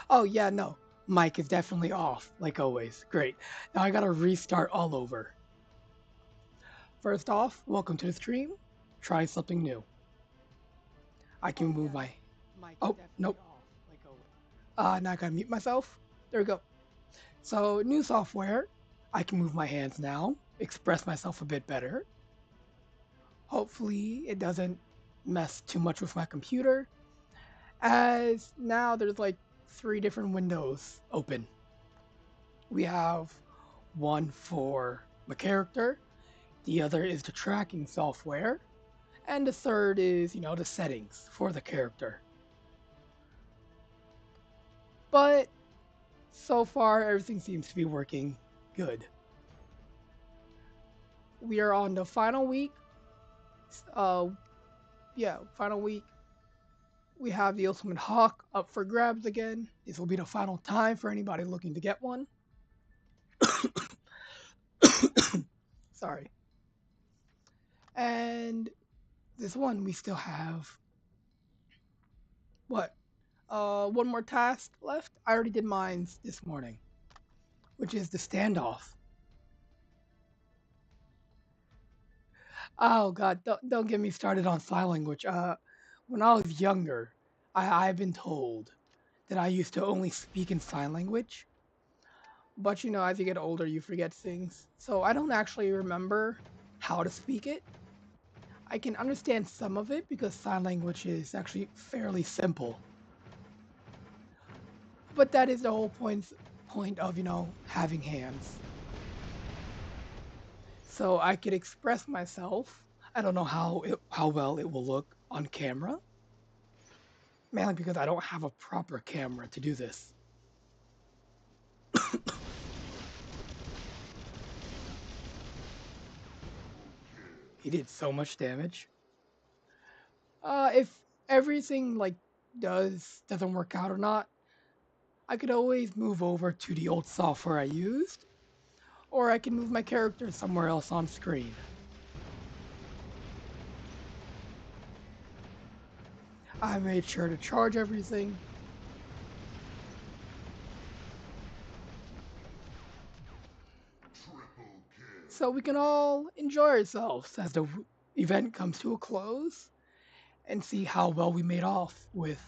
Oh, yeah, no. Mic is definitely off, like always. Great. Now I gotta restart all over. First off, welcome to the stream. Try something new. I can move my. Oh, nope. Now I gotta mute myself. There we go. So, new software. I can move my hands now, express myself a bit better. Hopefully, it doesn't mess too much with my computer, as now there's like three different windows open. We have one for my character, the other is the tracking software, and the third is, the settings for the character. But so far, everything seems to be working good. We are on the final week. Uh, yeah, final week. We have the Ultimate Hawk up for grabs again. This will be the final time for anybody looking to get one. Sorry. And this one, we still have what? One more task left. I already did mine this morning, which is the standoff. Oh God, don't get me started on sign language. When I was younger, I've been told that I used to only speak in sign language. But as you get older, you forget things. So I don't actually remember how to speak it. I can understand some of it because sign language is actually fairly simple. But that is the whole point of, having hands. So I could express myself. I don't know how well it will look on camera, mainly because I don't have a proper camera to do this. He did so much damage. If everything like doesn't work out or not, I could always move over to the old software I used, or I can move my character somewhere else on screen. I made sure to charge everything. So we can all enjoy ourselves as the event comes to a close and see how well we made off with,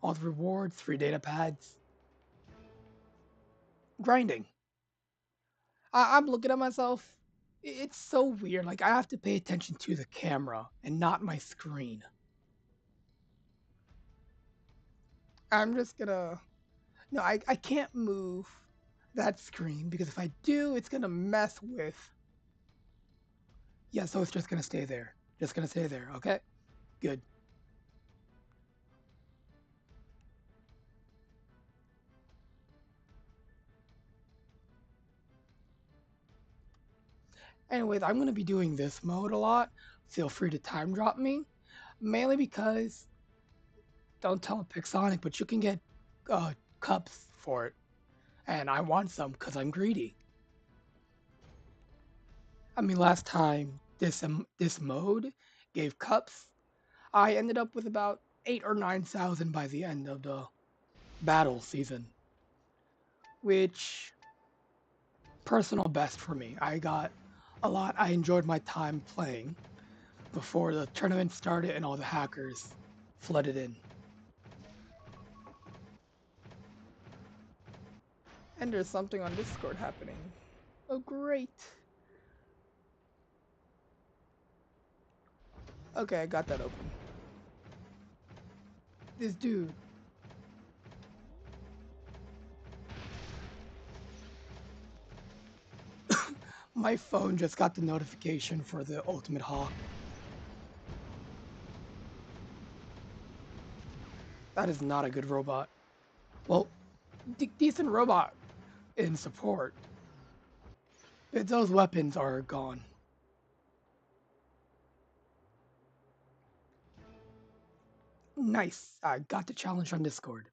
all the rewards, free data pads, grinding. I'm looking at myself. It's so weird. Like, I have to pay attention to the camera and not my screen. I'm just gonna. No, I can't move that screen because if I do, it's gonna mess with. Yeah, so it's just gonna stay there. Just gonna stay there, okay? Good. Anyways, I'm gonna be doing this mode a lot. Feel free to time drop me. Mainly because, don't tell Pixonic, but you can get cups for it. And I want some because I'm greedy. I mean, last time this mode gave cups, I ended up with about 8 or 9,000 by the end of the battle season, which personal best for me. I got a lot. I enjoyed my time playing before the tournament started and all the hackers flooded in. And there's something on Discord happening. Oh, great. Okay, I got that open. This dude. My phone just got the notification for the Ultimate Hawk. That is not a good robot. Well, decent robot in support. But those weapons are gone. Nice. I got the challenge on Discord.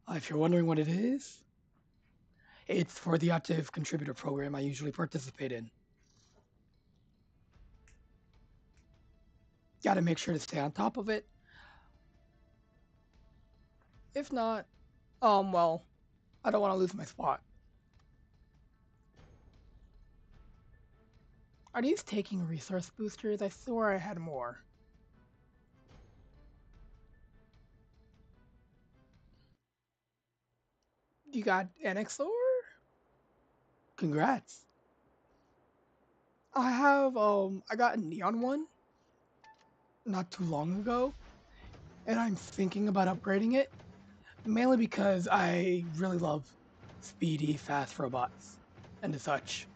If you're wondering what it is, it's for the active contributor program I usually participate in. Gotta make sure to stay on top of it. If not, well, I don't want to lose my spot. Are these taking resource boosters? I swore I had more. You got Annexor? Congrats. I got a neon one not too long ago, and I'm thinking about upgrading it, mainly because I really love speedy, fast robots and such.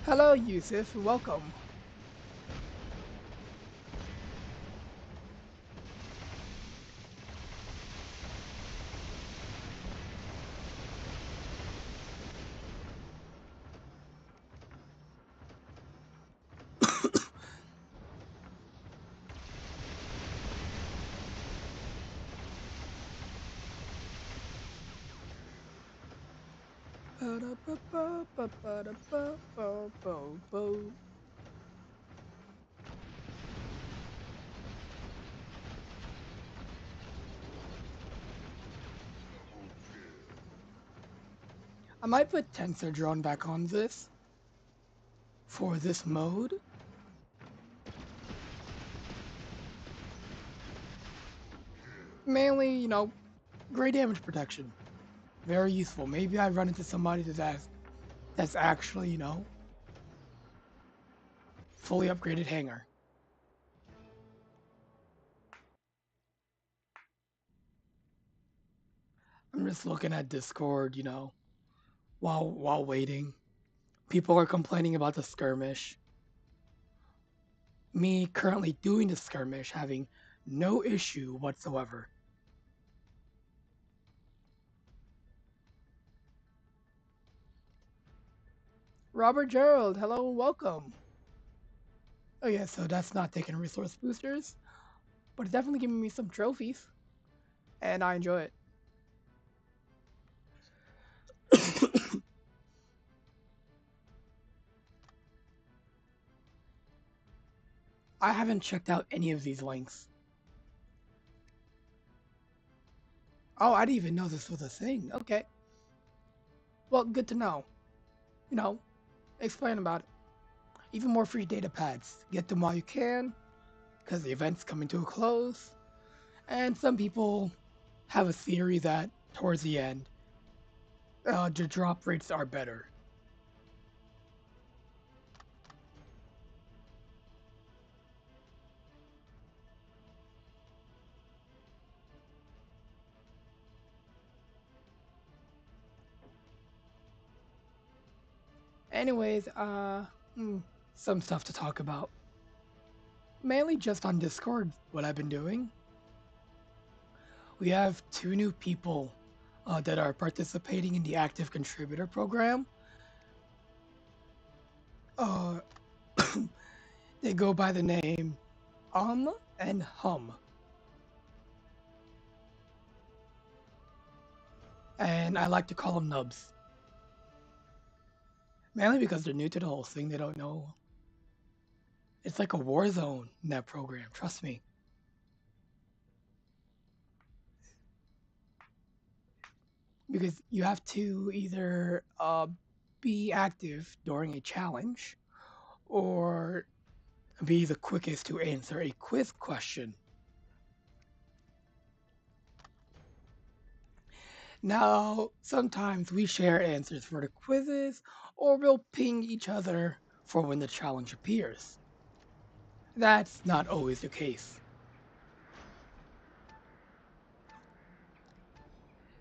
Hello, Yusuf. Welcome. I might put Tensor Drone back on this for this mode. Mainly, great damage protection. Very useful. Maybe I run into somebody that's actually, fully upgraded hangar. I'm just looking at Discord, while waiting. People are complaining about the skirmish. Me currently doing the skirmish having no issue whatsoever. Robert Gerald, hello and welcome. Oh yeah, so that's not taking resource boosters, but it's definitely giving me some trophies, and I enjoy it. I haven't checked out any of these links. Oh, I didn't even know this was a thing. Okay. Well, good to know. You know, explain about it. Even more free data pads. Get them while you can, because the event's coming to a close. And some people have a theory that towards the end, the drop rates are better. Anyways, some stuff to talk about. Mainly just on Discord, what I've been doing. We have 2 new people that are participating in the active contributor program. Uh, they go by the name and Hum. And I like to call them nubs. Mainly because they're new to the whole thing, they don't know. It's like a war zone in that program, trust me. Because you have to either be active during a challenge or be the quickest to answer a quiz question. Now, sometimes we share answers for the quizzes, or we'll ping each other for when the challenge appears. That's not always the case.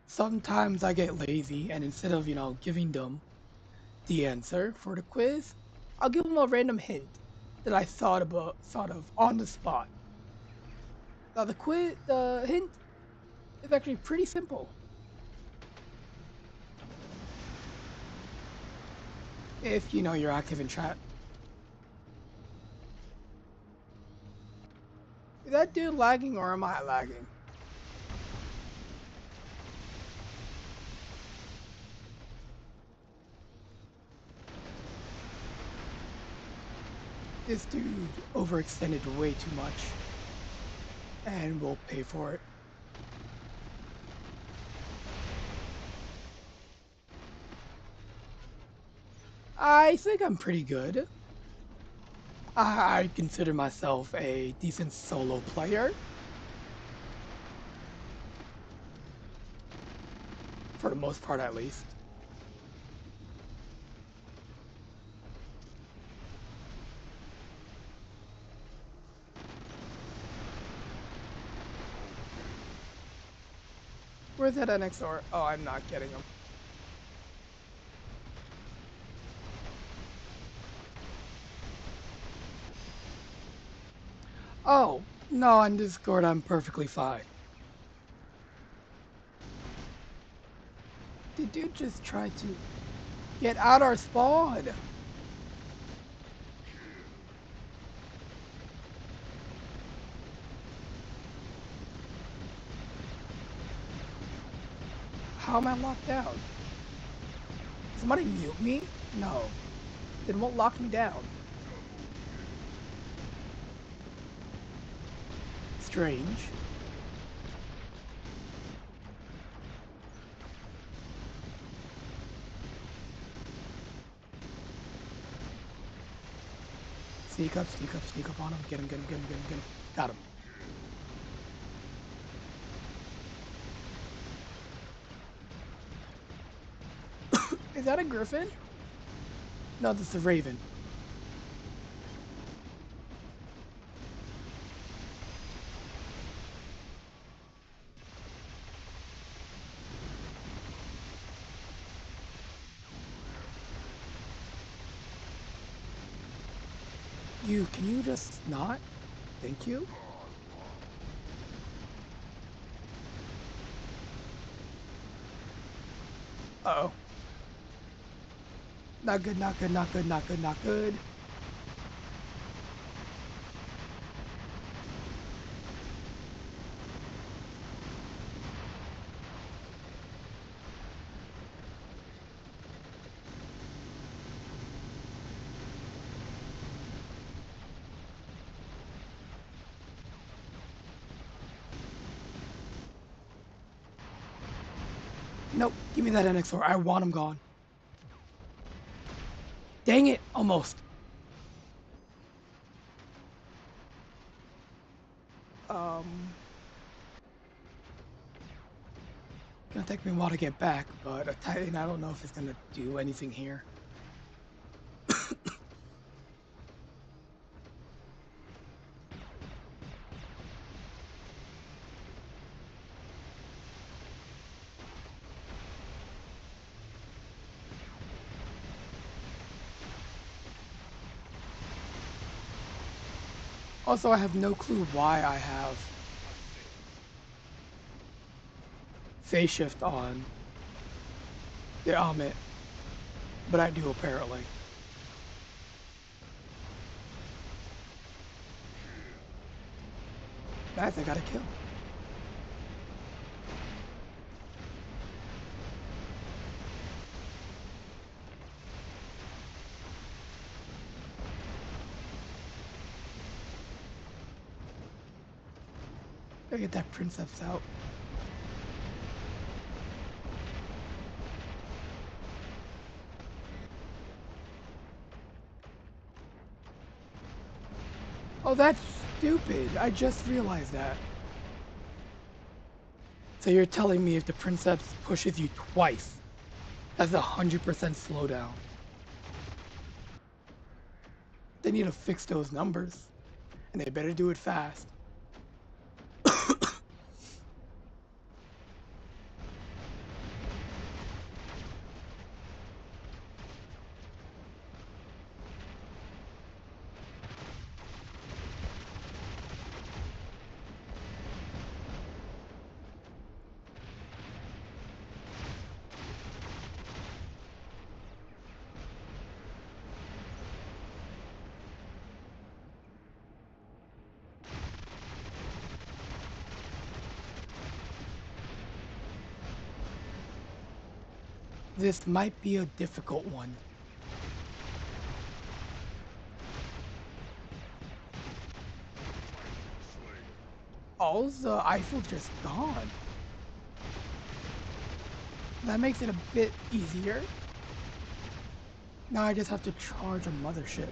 Sometimes I get lazy, and instead of, giving them the answer for the quiz, I'll give them a random hint that I thought of on the spot. Now, the hint is actually pretty simple. If you're active in chat. Is that dude lagging or am I lagging? This dude overextended way too much. and we'll pay for it. I think I'm pretty good. I consider myself a decent solo player. For the most part, at least. Where's that NXR? Oh, I'm not getting him. Oh, no, on Discord I'm perfectly fine. Did you just try to get out our spawn? How am I locked down? Somebody mute me? No. Then what locked me down? Strange. Sneak up on him. Get him. Got him. Is that a griffin? No, that's a raven. Can you just not? Thank you. Uh-oh. Not good. Nope, give me that NX4. I want him gone. Dang it, almost. Gonna take me a while to get back, but a Titan, I don't know if it's gonna do anything here. Also, I have no clue why I have phase shift on the Amit, but I do apparently. Nice, I got a kill. Gotta get that Princeps out. Oh, that's stupid. I just realized that. So you're telling me if the Princeps pushes you twice, that's 100% slowdown. They need to fix those numbers, and they better do it fast. This might be a difficult one. All the Eiffel's just gone. That makes it a bit easier. Now I just have to charge a mothership.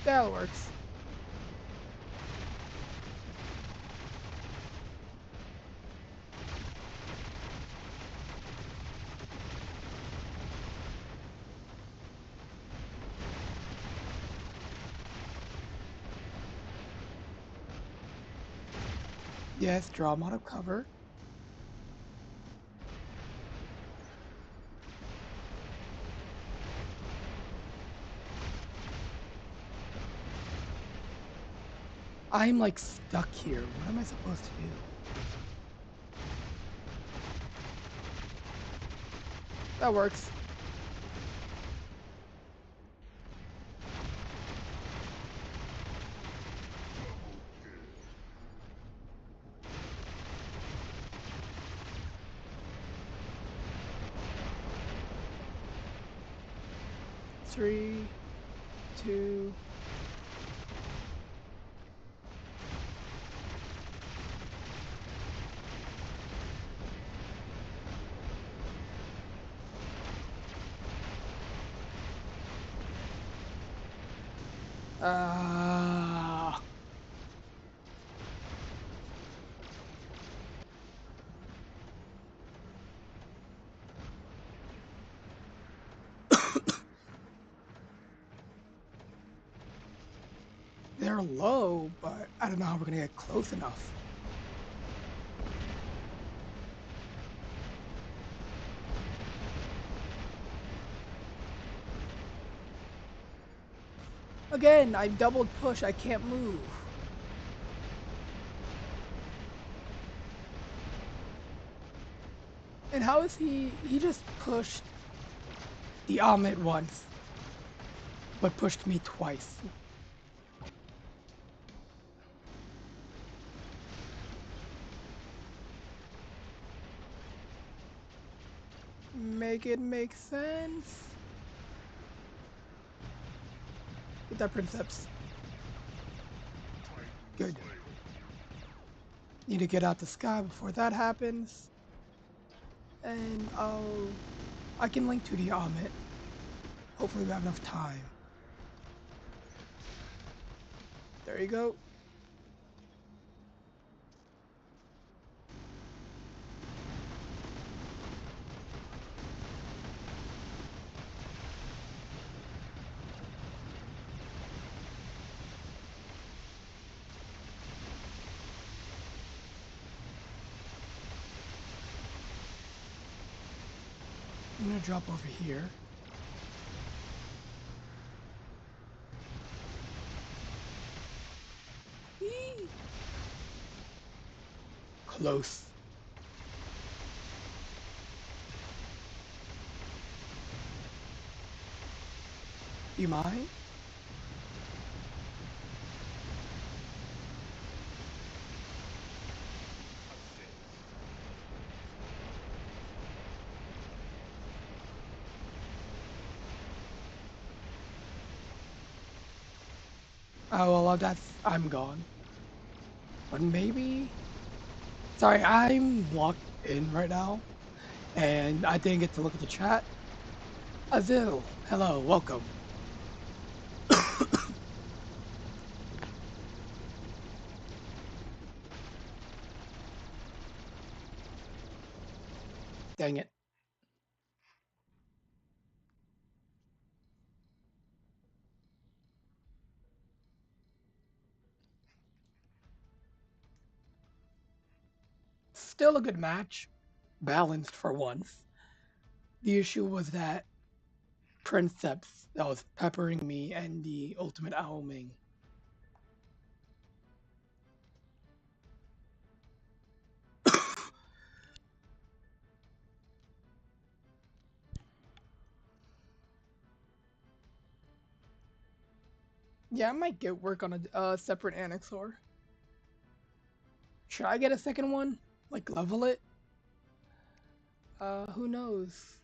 That works. Yes, draw them out of cover. I'm like stuck here. What am I supposed to do? That works. Three, two. They're low, but I don't know how we're gonna get close enough. Again, I doubled push. I can't move. And how is he? He just pushed the omelet once, but pushed me twice. Make it make sense. Get that Princeps. Good. Need to get out the sky before that happens. And I can link to the omelet. Hopefully we have enough time. There you go. I'm gonna drop over here. Eee. Close. You mind? Oh well, I'm gone. But maybe. Sorry, I'm locked in right now, and I didn't get to look at the chat. Azil, hello, welcome. Dang it. Still a good match, balanced for once. The issue was that Princeps that was peppering me and the ultimate Owlming. Yeah, I might get work on a separate Annexor. Should I get a second one? Like level it? Who knows?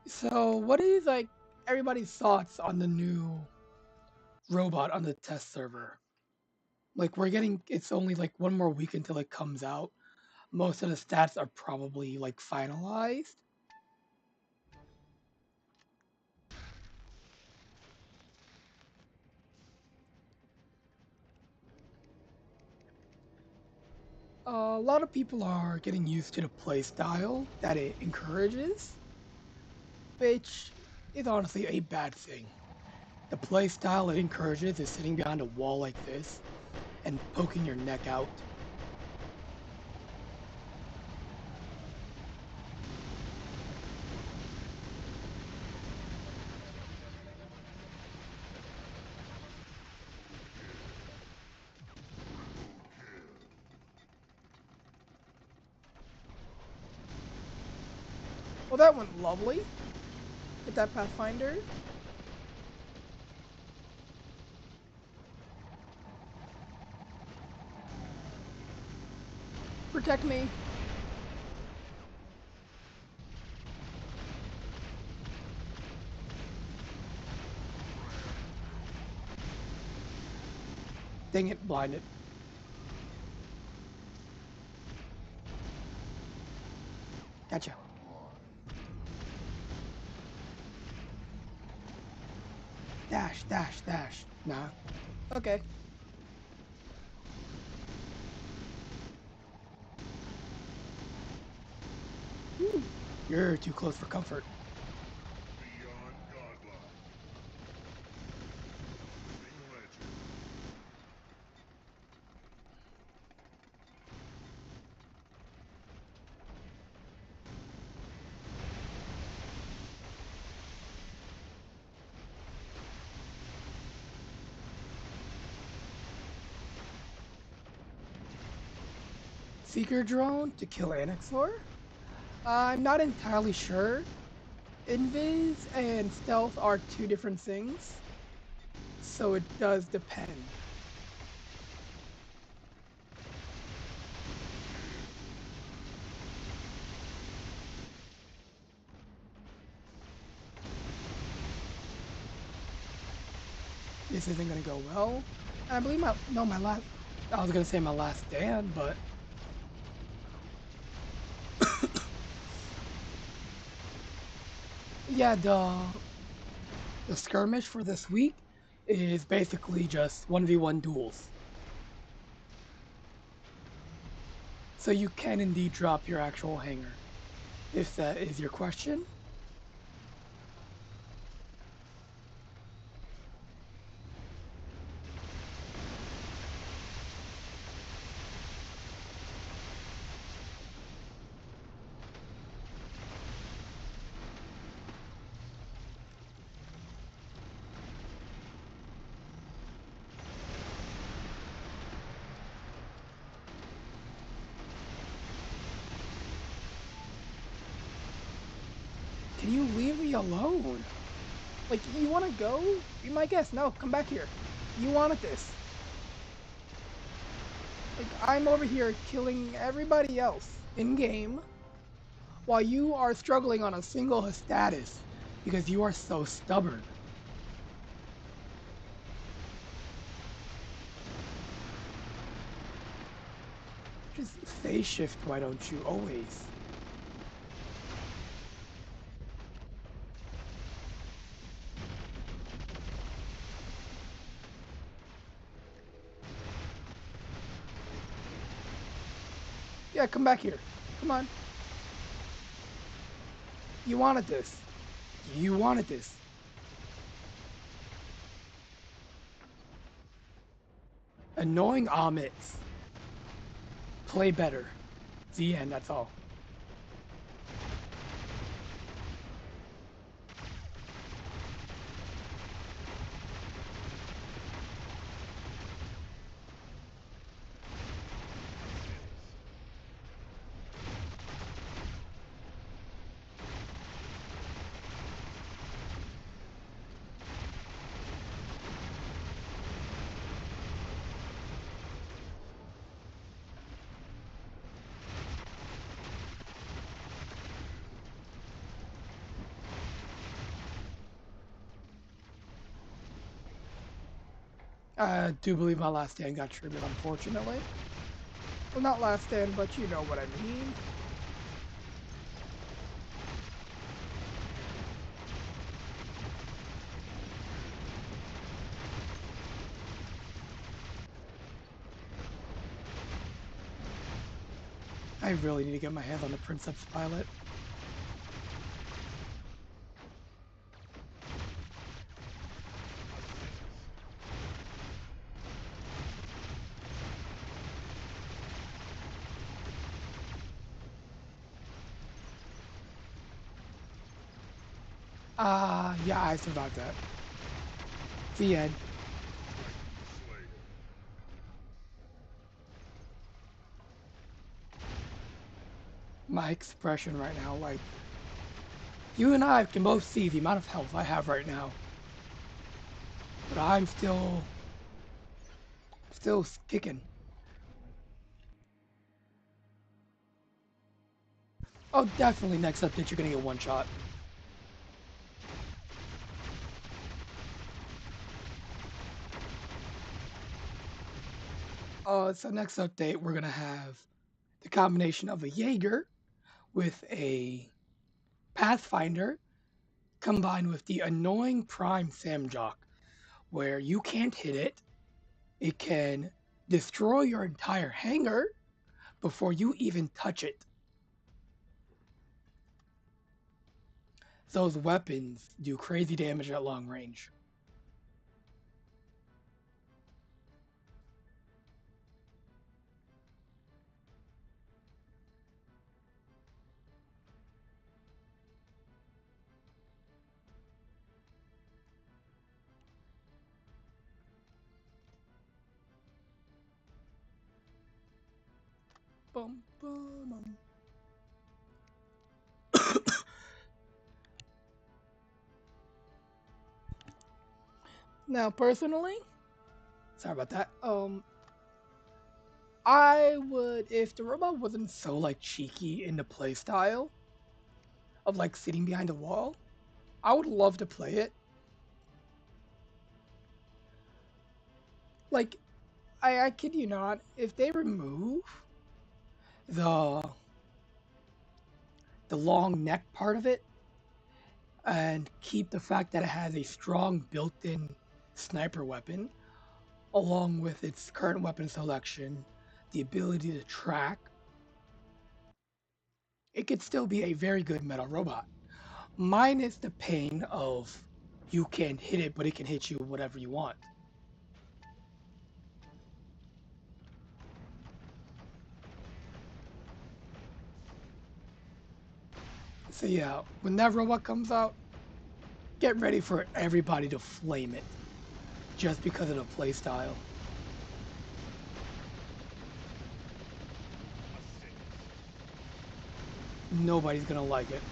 So, what is like everybody's thoughts on the new robot on the test server? Like we're getting it's only like one more week until it comes out. Most of the stats are probably like finalized. A lot of people are getting used to the play style that it encourages, which is honestly a bad thing. The play style it encourages is sitting behind a wall like this and poking your neck out. Well, that went lovely. Get that Pathfinder. Protect me. Dang it, blinded. Gotcha. Dash, dash, dash. Nah. Okay. Whew. You're too close for comfort. Beyond godlike. Living legend. Seeker drone to kill Annexor? I'm not entirely sure. Invis and stealth are two different things, so it does depend. This isn't gonna go well. I believe my last. I was gonna say my last stand, but yeah, the skirmish for this week is basically just 1v1 duels. So you can indeed drop your actual hanger, if that is your question. Can you leave me alone? Like, you want to go? Be my guest. No, come back here. You wanted this. Like, I'm over here killing everybody else in game while you are struggling on a single status because you are so stubborn. Just phase shift, why don't you always? Yeah, come back here. Come on. You wanted this. You wanted this. Annoying omits. Play better. The end, that's all. I do believe my last stand got triggered, unfortunately. Well, not last stand, but you know what I mean. I really need to get my hands on the Princeps pilot. Yeah, I survived that. The end. Slayer. My expression right now, like, you and I can both see the amount of health I have right now. But I'm still kicking. Oh, definitely next update you're gonna get one shot. So next update we're gonna have the combination of a Jaeger with a Pathfinder combined with the annoying Prime Samjock, where you can't hit it. It can destroy your entire hangar before you even touch it. Those weapons do crazy damage at long range. Bum, bum, bum. Now, personally, sorry about that. I would, if the robot wasn't so like cheeky in the playstyle of like sitting behind a wall, I would love to play it. Like, I kid you not, if they remove the the long neck part of it and keep the fact that it has a strong built-in sniper weapon along with its current weapon selection, the ability to track, it could still be a very good metal robot. Minus the pain of you can't hit it, but it can hit you whatever you want. So yeah, when that robot comes out, get ready for everybody to flame it just because of the playstyle. Nobody's gonna like it.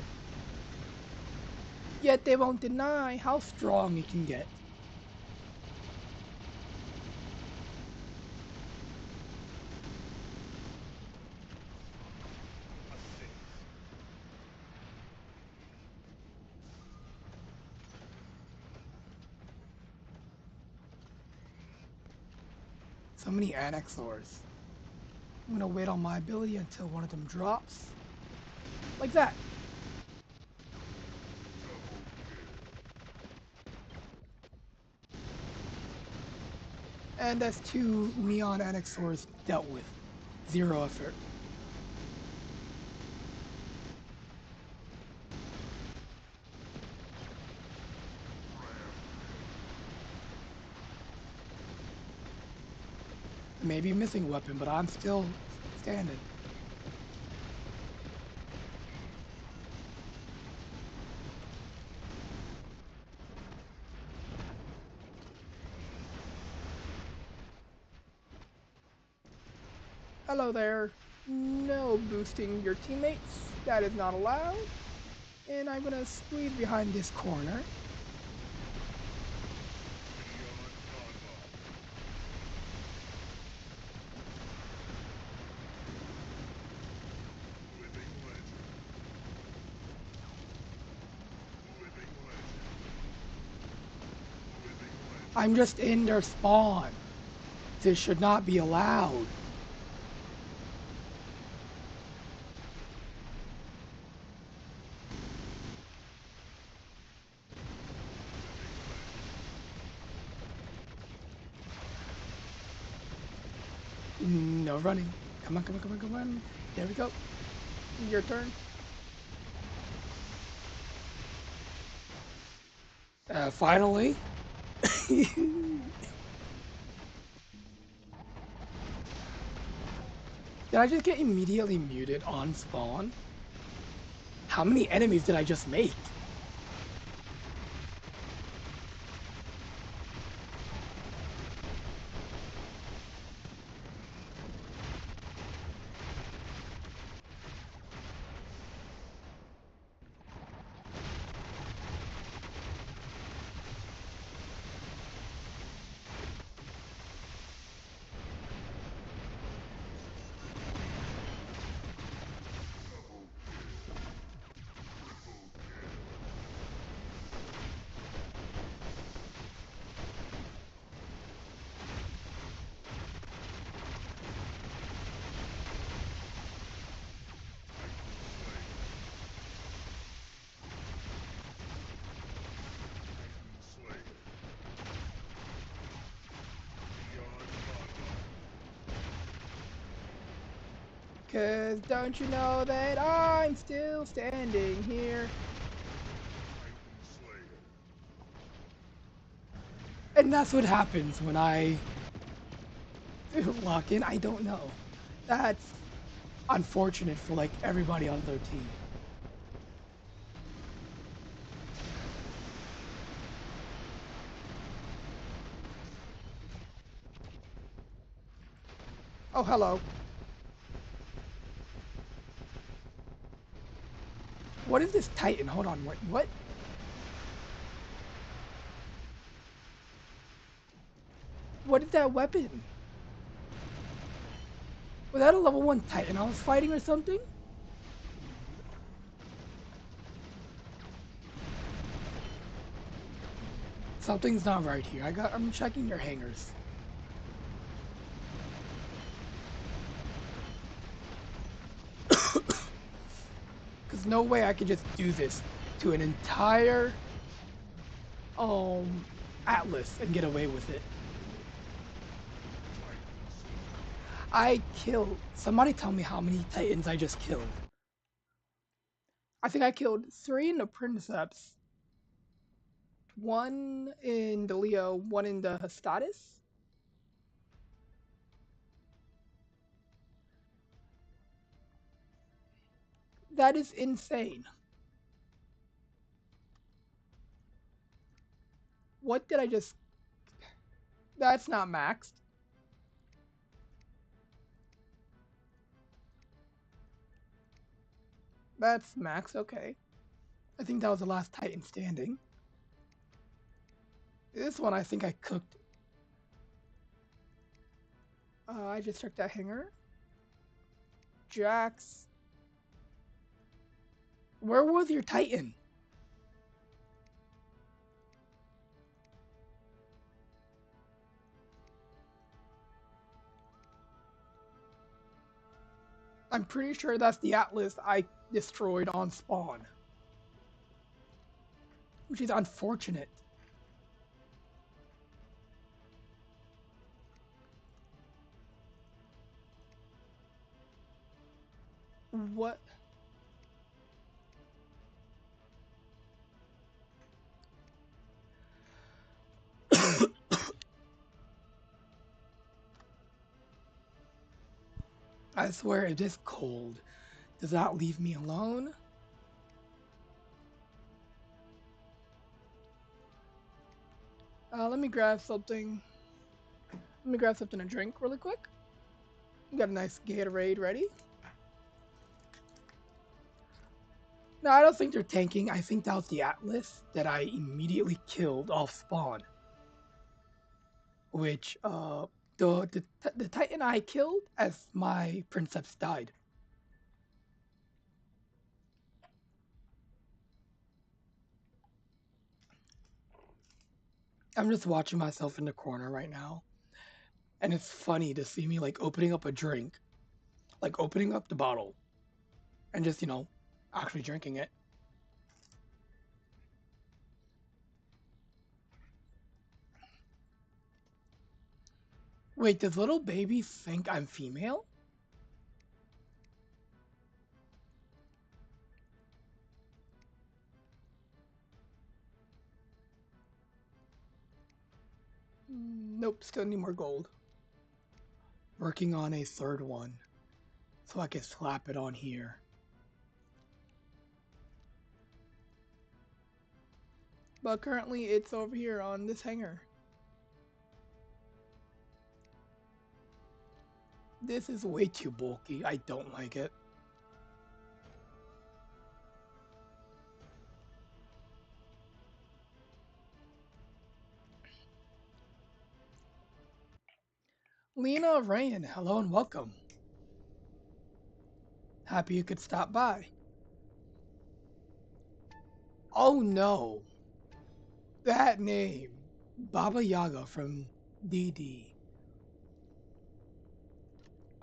Yet they won't deny how strong it can get. So many Annexors. I'm gonna wait on my ability until one of them drops. Like that. And that's two Neon Annexors dealt with. Zero effort. Maybe missing a weapon, but I'm still standing. Hello there. No boosting your teammates. That is not allowed. And I'm gonna squeeze behind this corner. I'm just in their spawn. This should not be allowed. No running. Come on, come on, come on, come on. There we go. Your turn. Finally. Did I just get immediately muted on spawn? How many enemies did I just make? Cause don't you know that I'm still standing here? And that's what happens when I lock in. I don't know. That's unfortunate for like everybody on their team. Oh, hello. What is this Titan? Hold on. What? What is that weapon? Was that a level 1 Titan I was fighting or something? Something's not right here. I'm checking your hangers. Cause no way I could just do this to an entire Atlas and get away with it. I killed. Somebody tell me how many Titans I just killed. I think I killed 3 in the Princeps, 1 in the Leo, 1 in the Status. That is insane. What did I just... That's not maxed. That's max, okay. I think that was the last Titan standing. This one I think I cooked. I just checked that hanger. Jax. Where was your Titan? I'm pretty sure that's the Atlas I destroyed on spawn. Which is unfortunate. What? I swear it is cold. Does that leave me alone? Let me grab something. Let me grab something to drink really quick. Got a nice Gatorade ready. No, I don't think they're tanking. I think that was the Atlas that I immediately killed off spawn. Which, the Titan I killed as my Princeps died. I'm just watching myself in the corner right now, and it's funny to see me like opening up a drink, like opening up the bottle, and just actually drinking it. Wait, does little baby think I'm female? Nope, still need more gold. Working on a third one, so I can slap it on here. But currently it's over here on this hanger. This is way too bulky. I don't like it. Lena Rain, hello and welcome. Happy you could stop by. Oh no, that name. Baba Yaga from DD.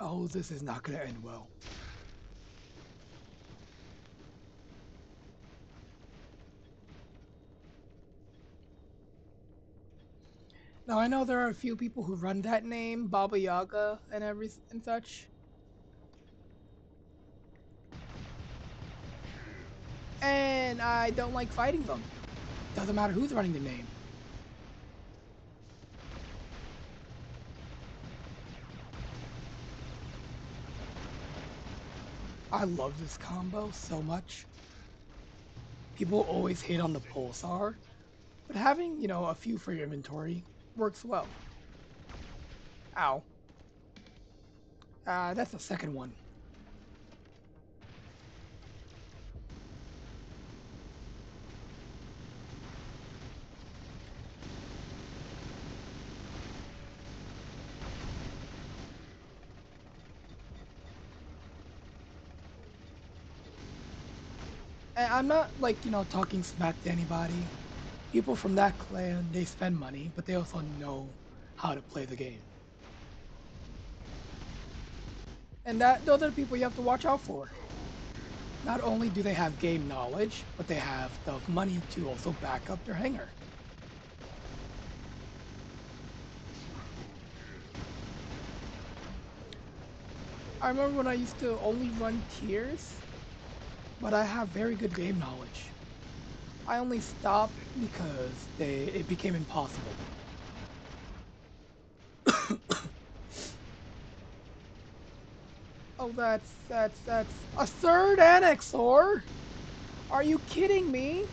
Oh, this is not going to end well. Now I know there are a few people who run that name, Baba Yaga and such. And I don't like fighting them. Doesn't matter who's running the name. I love this combo so much. People always hate on the pulsar, but having, a few for your inventory works well. Ow. That's the second one. And I'm not like, talking smack to anybody. People from that clan, they spend money, but they also know how to play the game. And those are the people you have to watch out for. Not only do they have game knowledge, but they have the money to also back up their hanger. I remember when I used to only run tiers, but I have very good game knowledge. I only stopped because it became impossible. Oh, that's a third Annexor? Are you kidding me?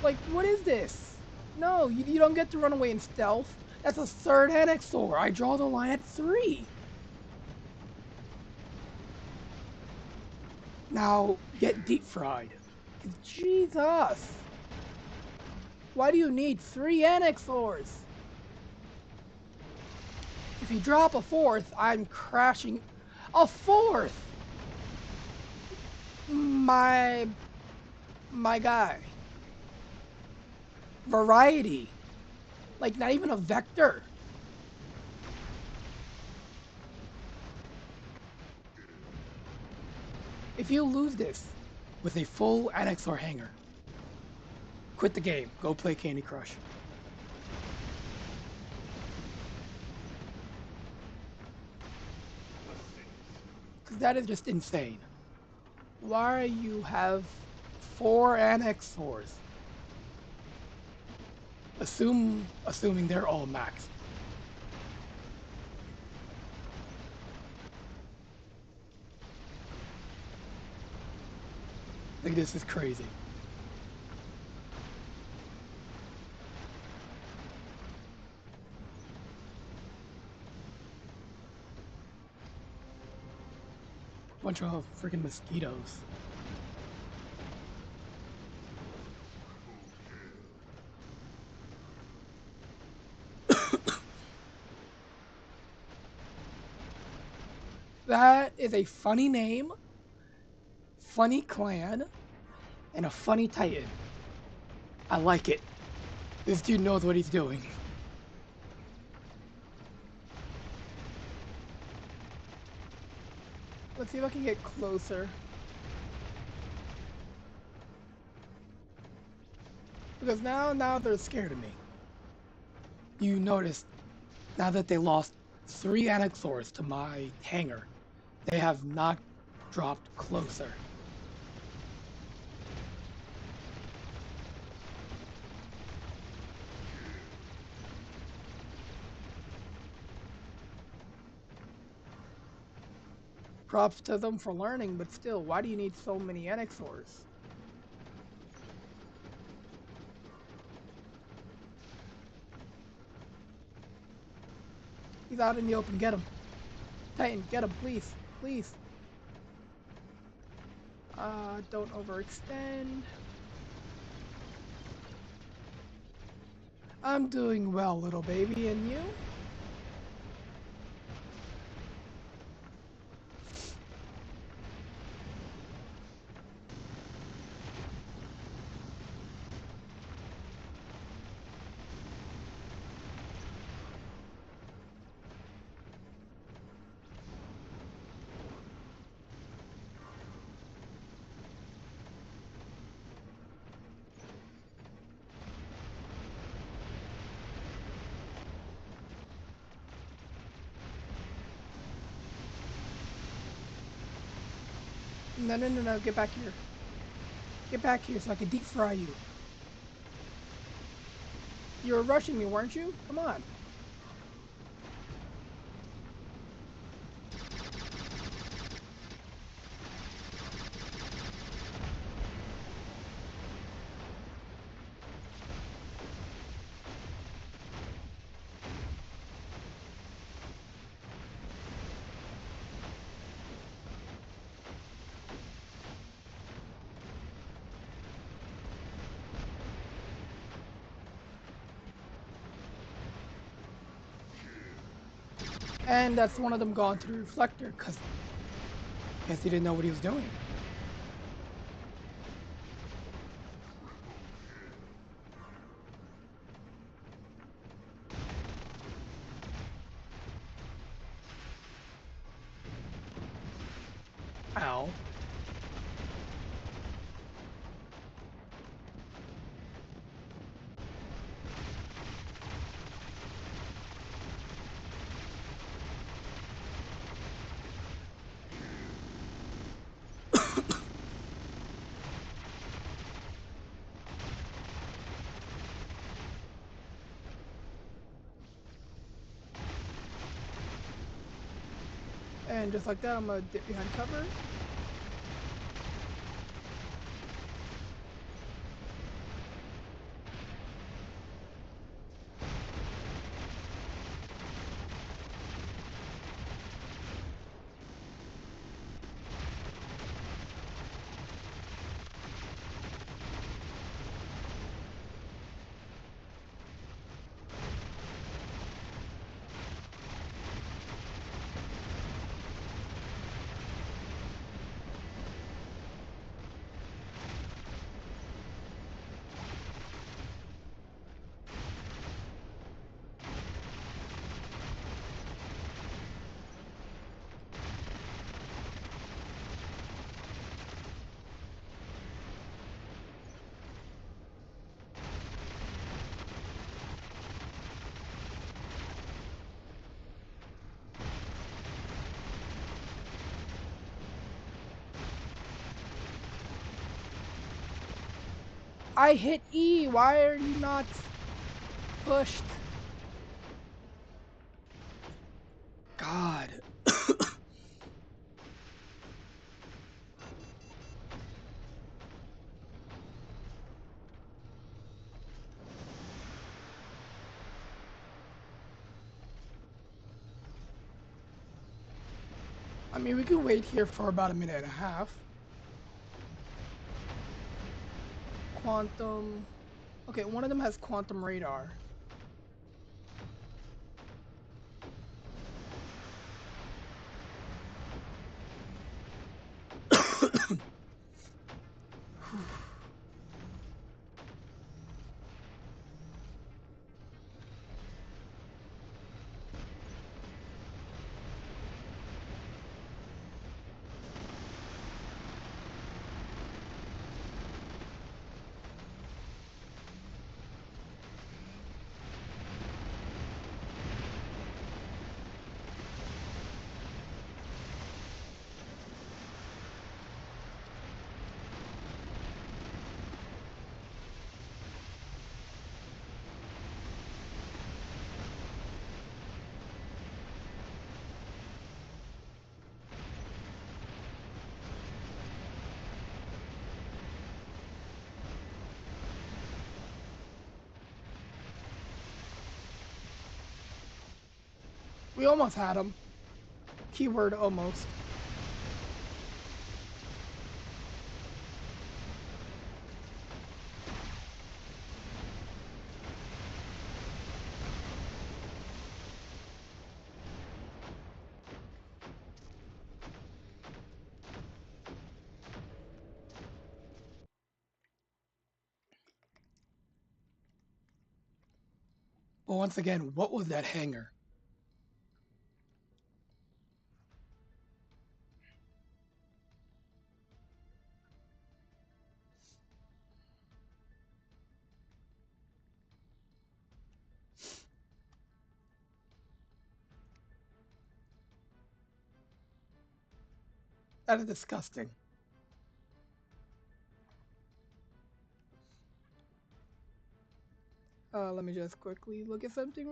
Like, what is this? No, you don't get to run away in stealth. That's a third Annexor. I draw the line at 3. Now, get deep fried. Jesus! Why do you need 3 Annexors? If you drop a 4th, I'm crashing. A 4th! My guy. Variety. Like, not even a vector. If you lose this with a full Annexor hanger, quit the game. Go play Candy Crush. Because that is just insane. Why you have 4 Annexors? Assuming they're all maxed. Like, this is crazy. Bunch of freaking mosquitoes. That is a funny name, funny clan, and a funny titan. I like it. This dude knows what he's doing. Let's see if I can get closer. Because now they're scared of me. You notice, now that they lost 3 Anaxors to my hangar, they have not dropped closer. Props to them for learning, but still, why do you need so many Anaxors? He's out in the open, get him. Titan, get him, please, please. Don't overextend. I'm doing well, little baby, and you? No, get back here. Get back here so I can deep fry you. You were rushing me, weren't you? Come on. And that's one of them gone through the reflector, because I guess he didn't know what he was doing. Ow. And just like that, I'm gonna dip behind cover. I hit E. Why are you not pushed? God. I mean, we can wait here for about a minute and a half. Quantum. Okay, one of them has quantum radar. We almost had him. Keyword almost. But once again, what was that hangar? That is disgusting. Let me just quickly look at something.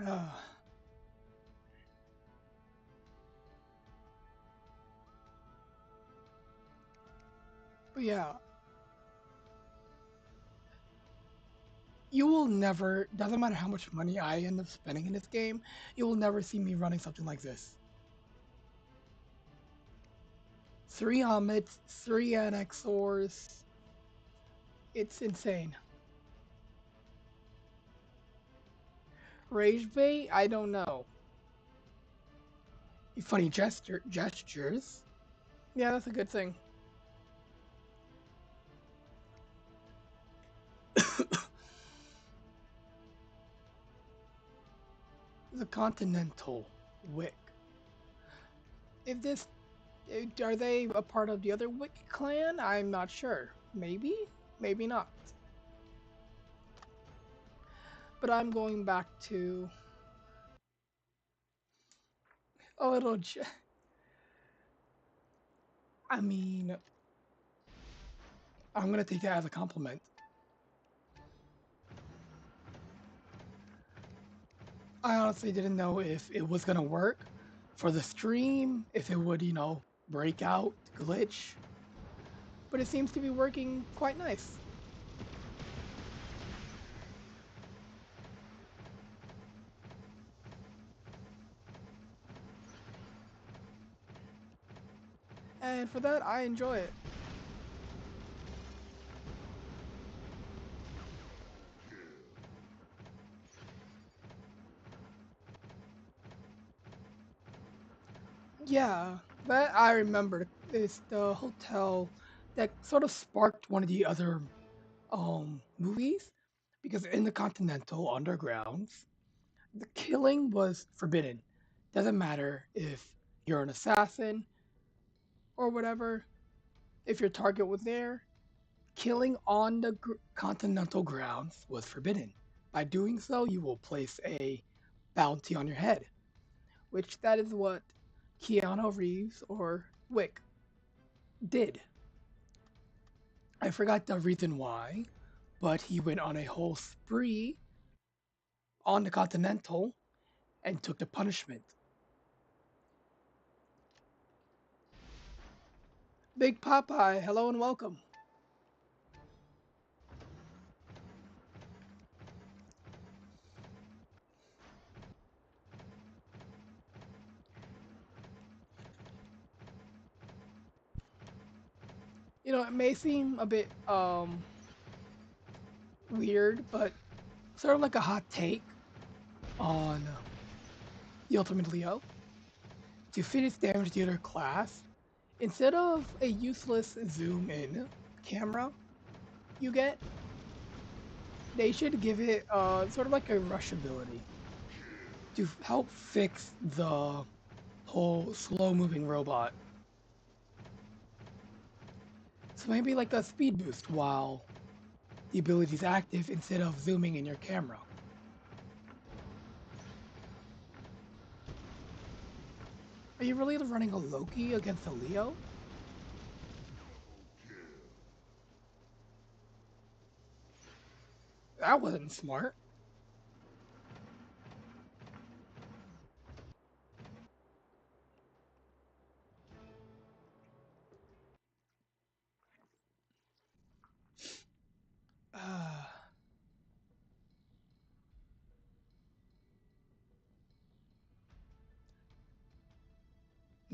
Uh, but yeah, you will never, doesn't matter how much money I end up spending in this game, you will never see me running something like this. 3 Omits, 3 Annexors. It's insane. Rage bait? I don't know. Funny gestures. Yeah, that's a good thing. The Continental Wick. If this, are they a part of the other Wick clan? I'm not sure. Maybe, maybe not. But I'm going back to a little. I mean, I'm gonna take that as a compliment. I honestly didn't know if it was gonna work for the stream, if it would, break out, glitch. But it seems to be working quite nice. And for that, I enjoy it. Yeah, that I remember is the hotel that sort of sparked one of the other movies, because in the Continental Undergrounds, the killing was forbidden. Doesn't matter if you're an assassin or whatever, if your target was there, killing on the Continental grounds was forbidden. By doing so, you will place a bounty on your head, which that is what Keanu Reeves or Wick did. I forgot the reason why, but he went on a whole spree on the Continental and took the punishment. Big Popeye, hello and welcome. It may seem a bit weird, but sort of like a hot take on the Ultimate Leo. To fit its damage dealer class, instead of a useless zoom in camera you get, they should give it sort of like a rush ability to help fix the whole slow moving robot. So maybe like a speed boost while the ability is active instead of zooming in your camera. Are you really running a Loki against a Leo? That wasn't smart.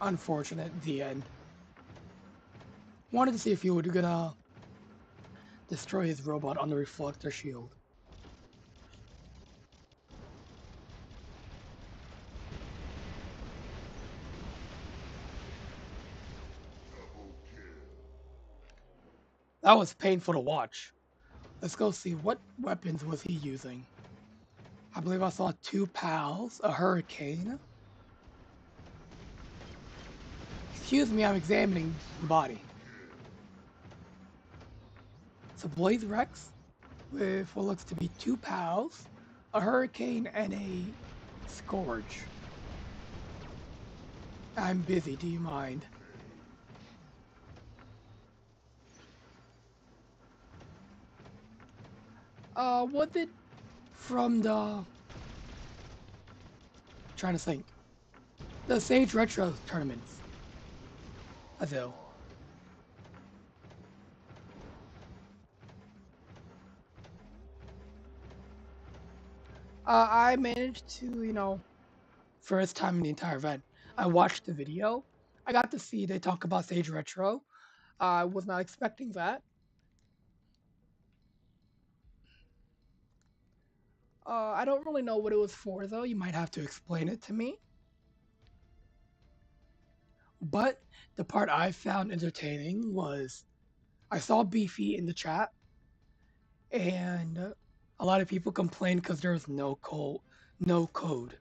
Unfortunate, the end. Wanted to see if you were gonna destroy his robot on the reflector shield. Double kill. That was painful to watch. Let's go see what weapons was he using. I believe I saw two pals, a hurricane. Excuse me, I'm examining the body. It's a Blaze Rex with what looks to be two pals, a hurricane, and a scourge. I'm busy, do you mind? Was it from the trying to think. The Sage Retro tournaments. Azil. I managed to, first time in the entire event, I watched the video. I got to see they talk about Sage Retro. I was not expecting that. I don't really know what it was for, though. You might have to explain it to me. But the part I found entertaining was I saw Beefy in the chat, and a lot of people complained because there was no code. No code.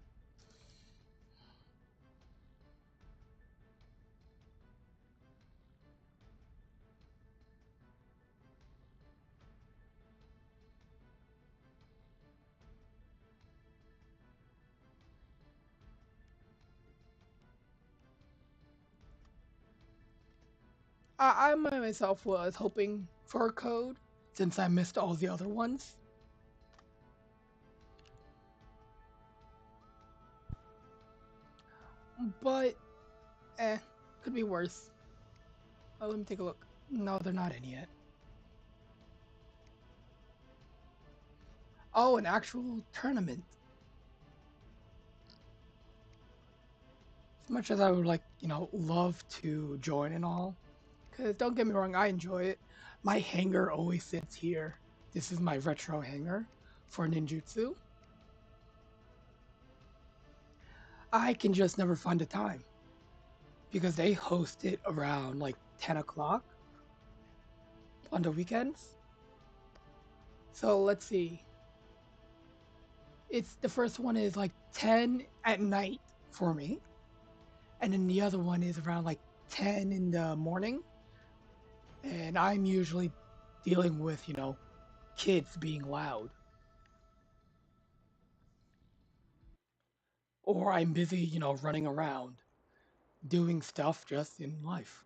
I myself was hoping for a code since I missed all the other ones. But, could be worse. Oh, let me take a look. No, they're not in yet. Oh, an actual tournament. As much as I would like, love to join and all, because don't get me wrong, I enjoy it. My hangar always sits here. This is my retro hangar for ninjutsu. I can just never find the time because they host it around like 10 o'clock on the weekends. So let's see. It's the first one is like 10 at night for me, and then the other one is around like 10 in the morning. And I'm usually dealing with, kids being loud, or I'm busy, running around doing stuff just in life.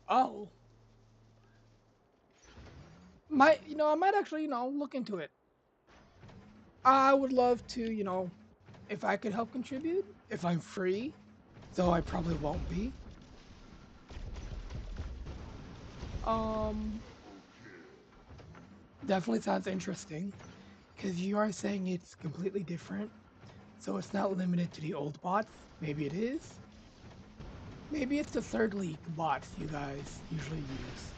Oh, I might actually, look into it. I would love to, if I could help contribute, if I'm free, though I probably won't be. Um, Definitely sounds interesting because you are saying it's completely different. So it's not limited to the old bots. Maybe it is. Maybe it's the third league bots you guys usually use.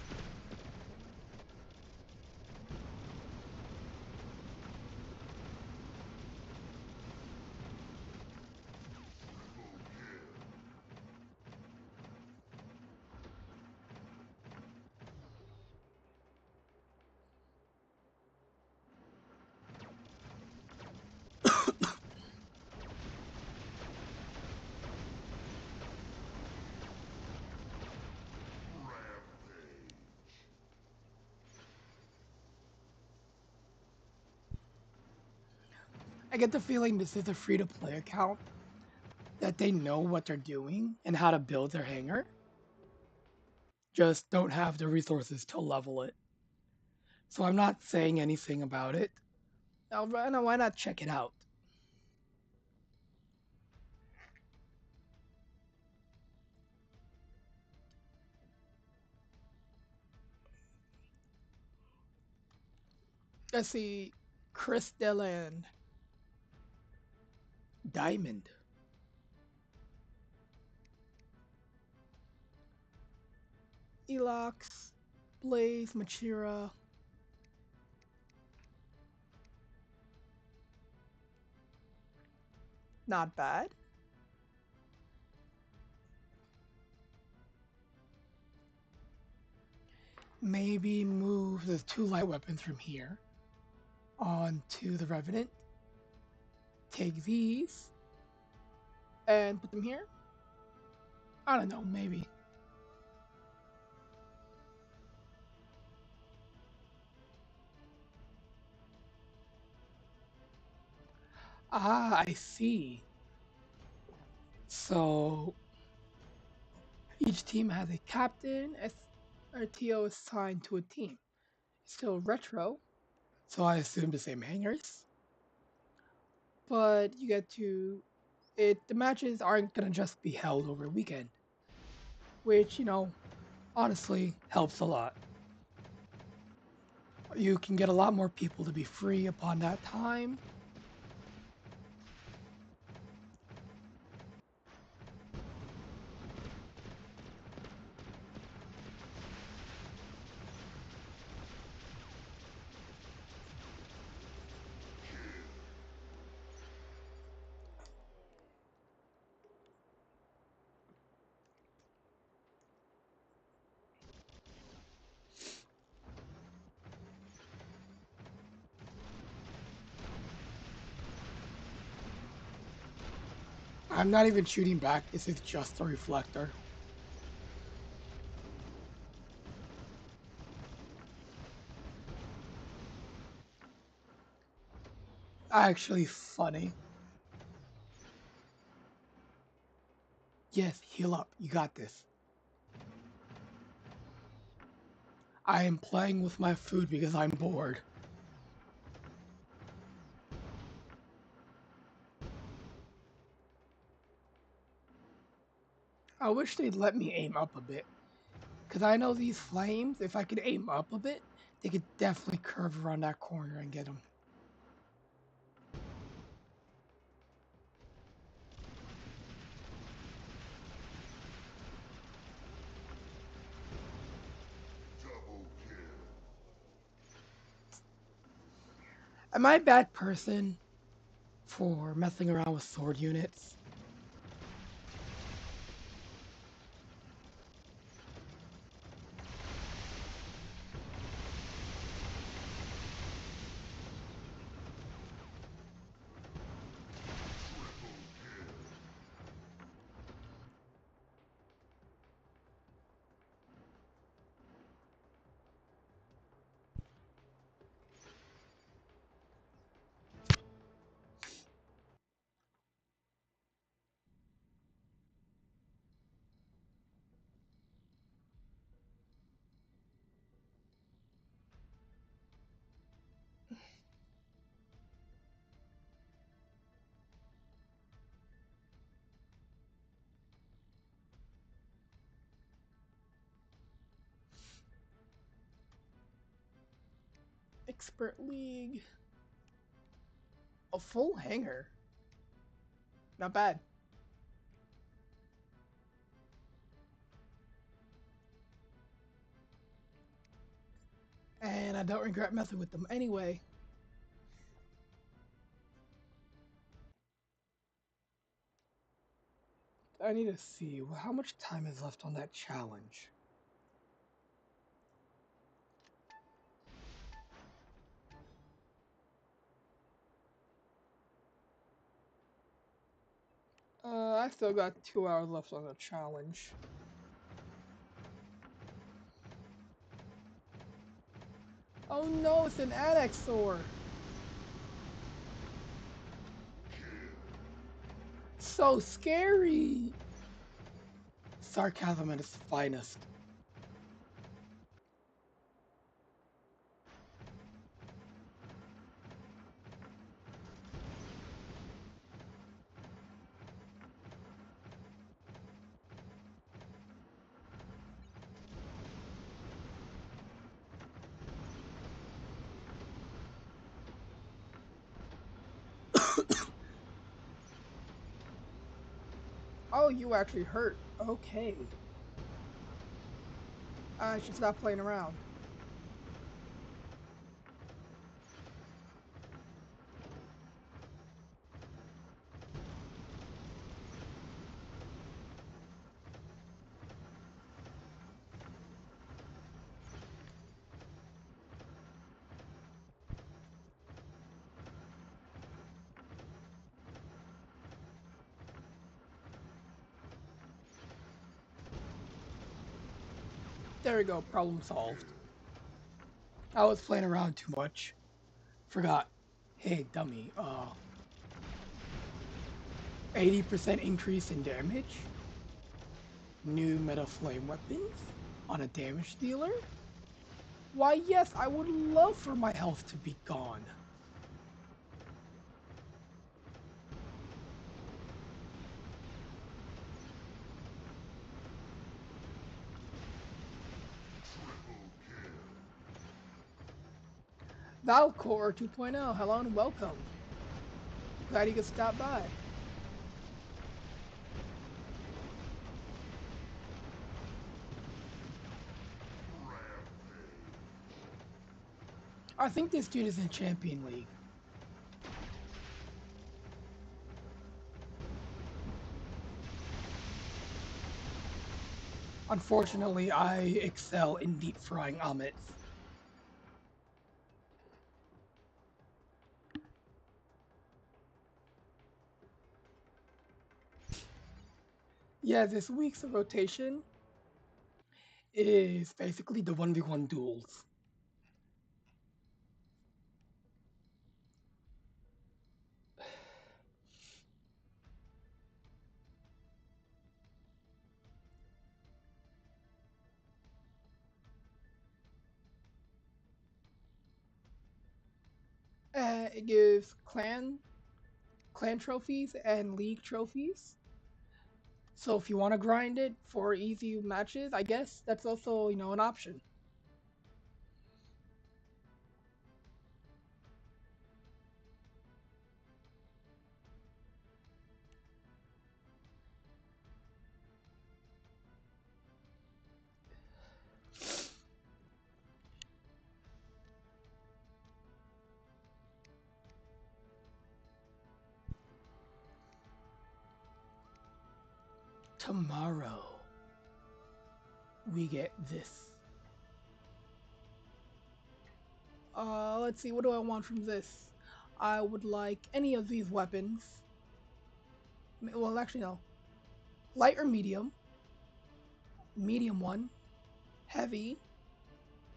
Rampage. I get the feeling this is a free to play account that they know what they're doing and how to build their hangar, just don't have the resources to level it. So I'm not saying anything about it. Now, why not check it out? Let's see. Crystalline. Diamond. Elox. Blaze. Machira. Not bad. Maybe move the 2 light weapons from here onto the Revenant. Take these and put them here. I don't know, maybe. Ah, I see. So each team has a captain, or TO assigned to a team. Still retro, so I assume the same hangers. But you get to the matches aren't gonna just be held over a weekend, which honestly helps a lot. You can get a lot more people to be free upon that time. I'm not even shooting back, this is just a reflector. Actually funny. Yes, heal up, you got this. I am playing with my food because I'm bored. I wish they'd let me aim up a bit. Because I know these flames, if I could aim up a bit, they could definitely curve around that corner and get them. Double kill. Am I a bad person for messing around with sword units? Triple kill. Expert League. A full hanger. Not bad. And I don't regret messing with them anyway. I need to see how much time is left on that challenge. I still got 2 hours left on the challenge. Oh no, it's an Annexor! so scary. Sarcasm at its finest. Oh, you actually hurt. Okay. I should stop playing around. There we go, problem solved. I was playing around too much. Forgot. Hey, dummy, 80% increase in damage? New meta flame weapons? On a damage dealer? Why, yes, I would love for my health to be gone. Valcor 2.0, hello and welcome. Glad you could stop by. I think this dude is in Champion League. Unfortunately, I excel in deep frying omelets. Yeah, this week's rotation is basically the 1v1 duels. It gives clan trophies and league trophies. So if you want to grind it for easy matches, I guess that's also, an option. Tomorrow, we get this. Let's see, what do I want from this? I would like any of these weapons. Well, actually, no. Light or medium? Medium one. Heavy.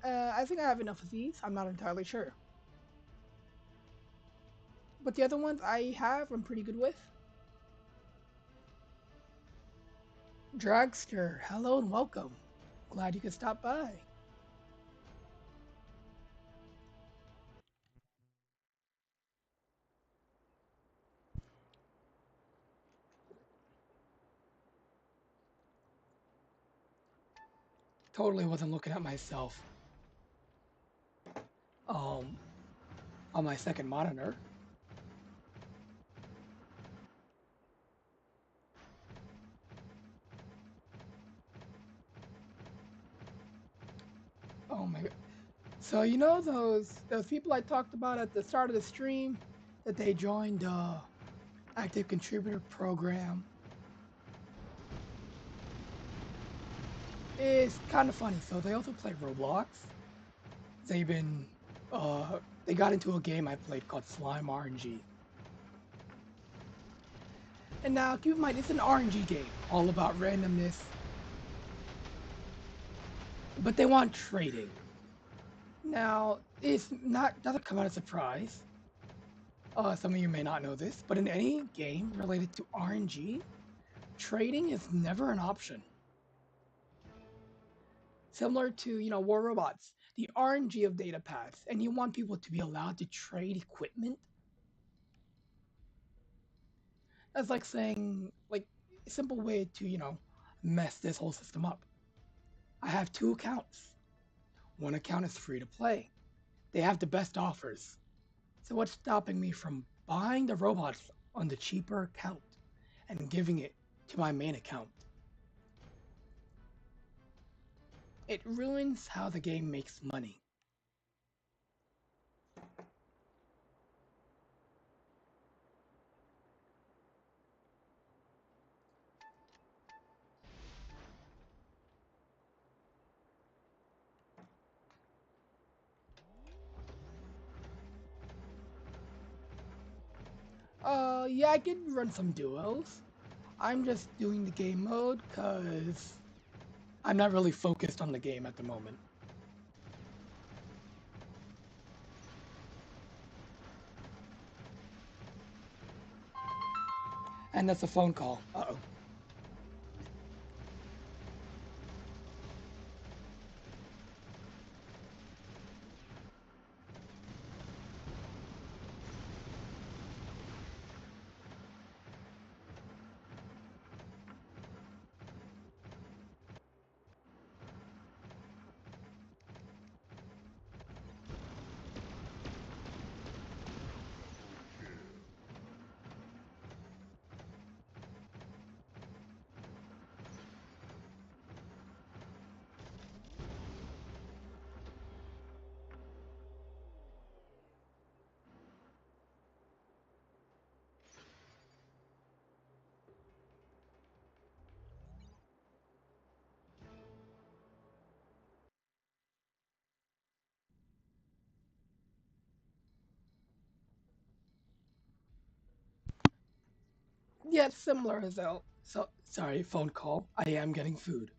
I think I have enough of these. I'm not entirely sure. But the other ones I have, I'm pretty good with. Dragster, hello and welcome. Glad you could stop by. Totally wasn't looking at myself. On my second monitor. Oh my god. So you know those people I talked about at the start of the stream That they joined active contributor program. It's kind of funny. So they also play Roblox. They've been they got into a game I played called Slime RNG. And now keep in mind it's an RNG game, all about randomness. But they want trading. Now, it's not doesn't come out as a surprise. Some of you may not know this, but in any game related to RNG, trading is never an option. Similar to, WarRobots, the RNG of data paths, and you want people to be allowed to trade equipment. That's like saying, like, a simple way to, mess this whole system up. I have two accounts. One account is free to play. They have the best offers. So what's stopping me from buying the robots on the cheaper account and giving it to my main account? It ruins how the game makes money. Yeah, I can run some duos. I'm just doing the game mode because I'm not really focused on the game at the moment. And that's a phone call. Uh-oh. Yeah, it's similar as well. So, sorry, phone call. I am getting food.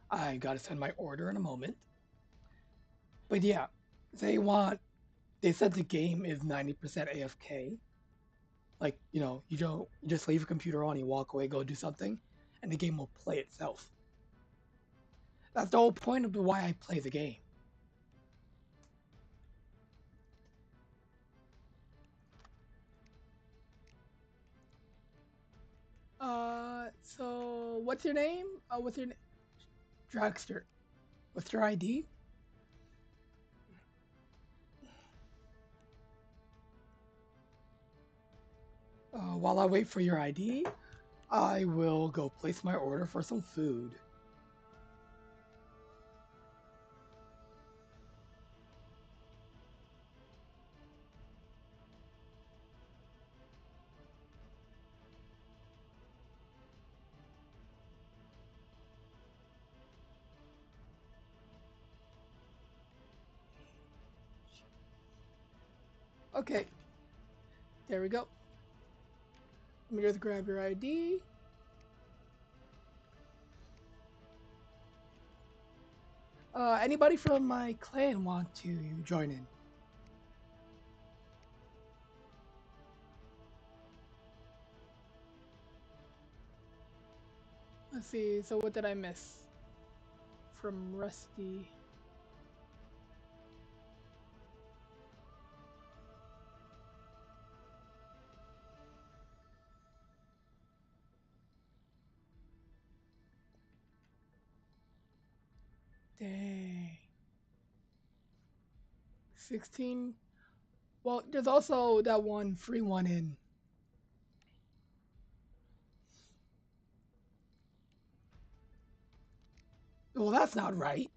I gotta send my order in a moment. But yeah, they want, they said the game is 90% AFK. Like, you just leave your computer on, you walk away, go do something, and the game will play itself. That's the whole point of why I play the game. So what's your name? What's your name? Dragster. What's your ID? While I wait for your ID, I will go place my order for some food. Okay, there we go. Let me just grab your ID. Anybody from my clan want to join in? Let's see, so what did I miss? From Rusty. Dang. 16. Well, there's also that one free one in. Well, that's not right.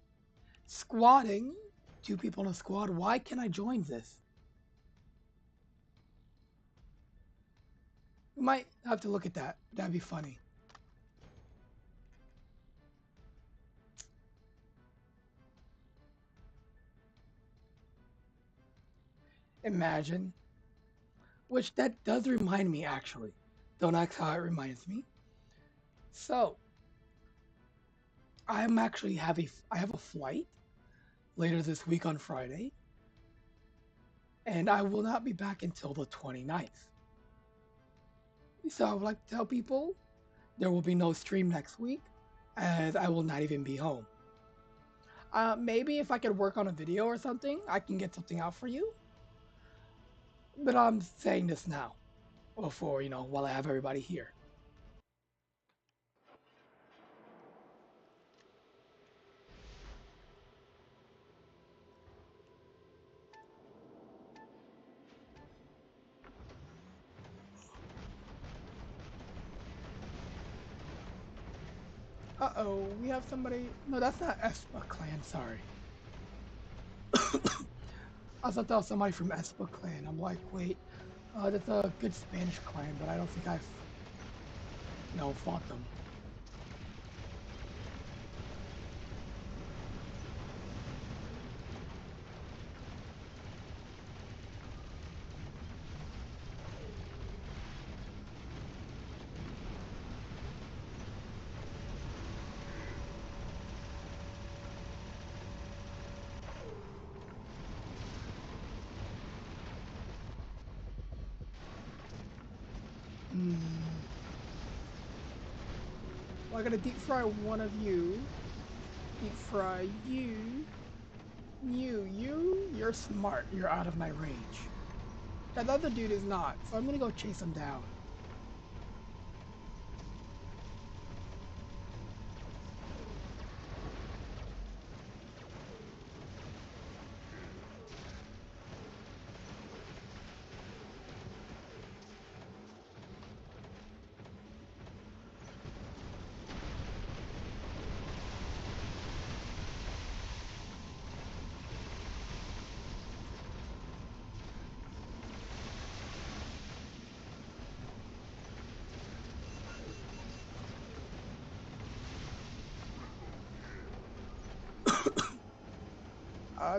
Squatting. Two people in a squad. Why can't I join this? We might have to look at that. That'd be funny. Imagine. Which that does remind me, actually. Don't ask how it reminds me. So, I have a flight later this week on Friday, and I will not be back until the 29th. So I would like to tell people there will be no stream next week, as I will not even be home. Maybe if I could work on a video or something, I can get something out for you. But I'm saying this now, before, while I have everybody here. Uh-oh, we have somebody. No, that's not Espa clan, sorry. I thought that was somebody from Espa clan. I'm like, wait, that's a good Spanish clan, but I don't think I've, fought them. Well, I gotta deep fry one of you. Deep fry you. You're smart. You're out of my range. That other dude is not, so I'm gonna go chase him down.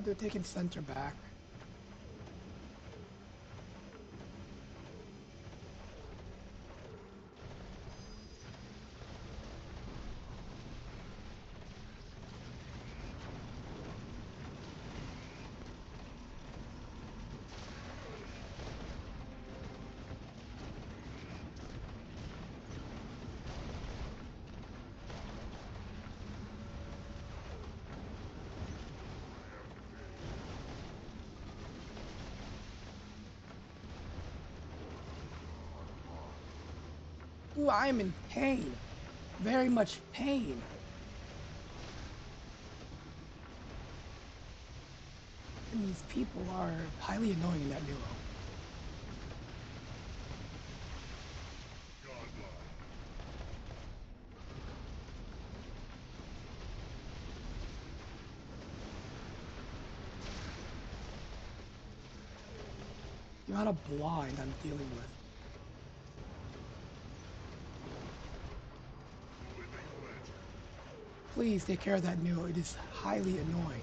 They're taking center back. Ooh, I am in pain. Very much pain. And these people are highly annoying in that duo. Godlike. The amount of blind I'm dealing with. Living legend. Please take care of that duo. It is highly annoying.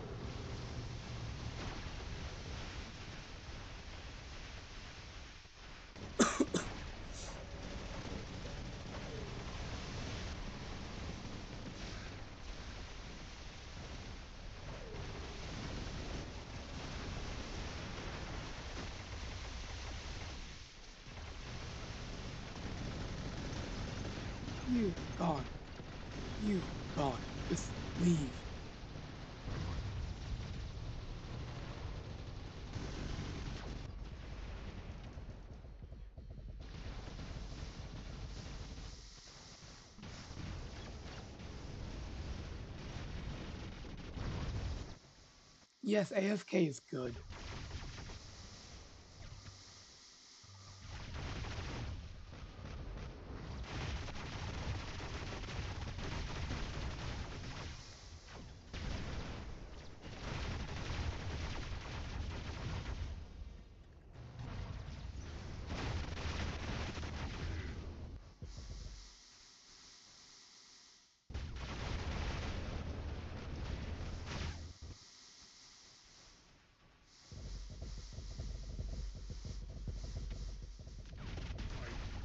You gone. You gone. Just leave. Yes, AFK is good.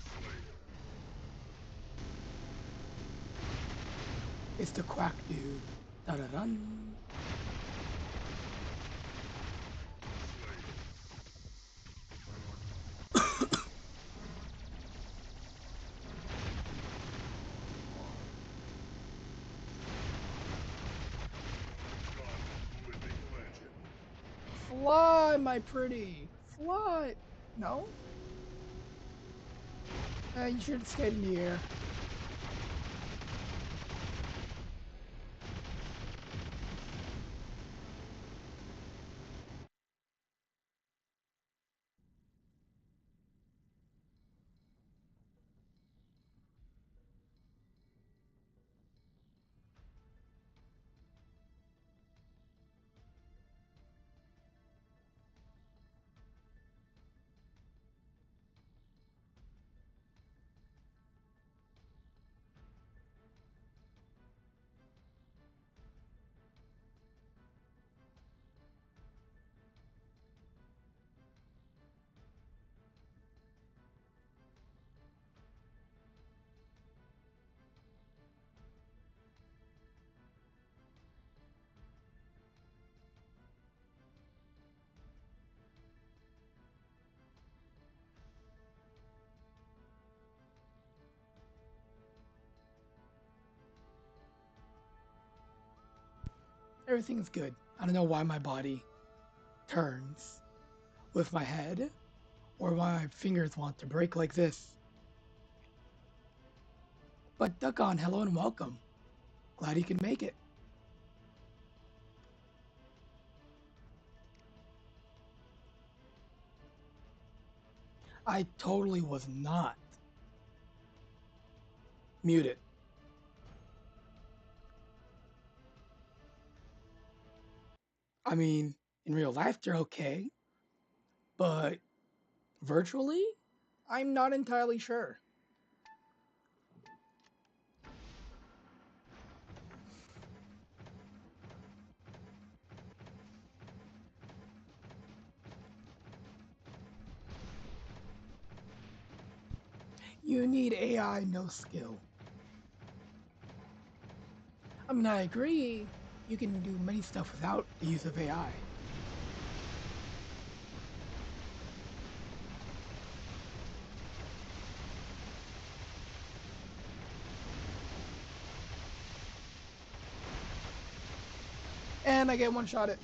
Slayer. It's the quack dude. Da-da-dun. Slayer. Fly, my pretty. Fly. No? You should have stayed in the air. Everything's good. I don't know why my body turns with my head or why my fingers want to break like this. But Duckon, hello and welcome. Glad you can make it. I totally was not muted. I mean, in real life, they're okay, but virtually, I'm not entirely sure. You need AI, no skill. I mean, I agree. You can do many stuff without the use of AI. And I get one shot at.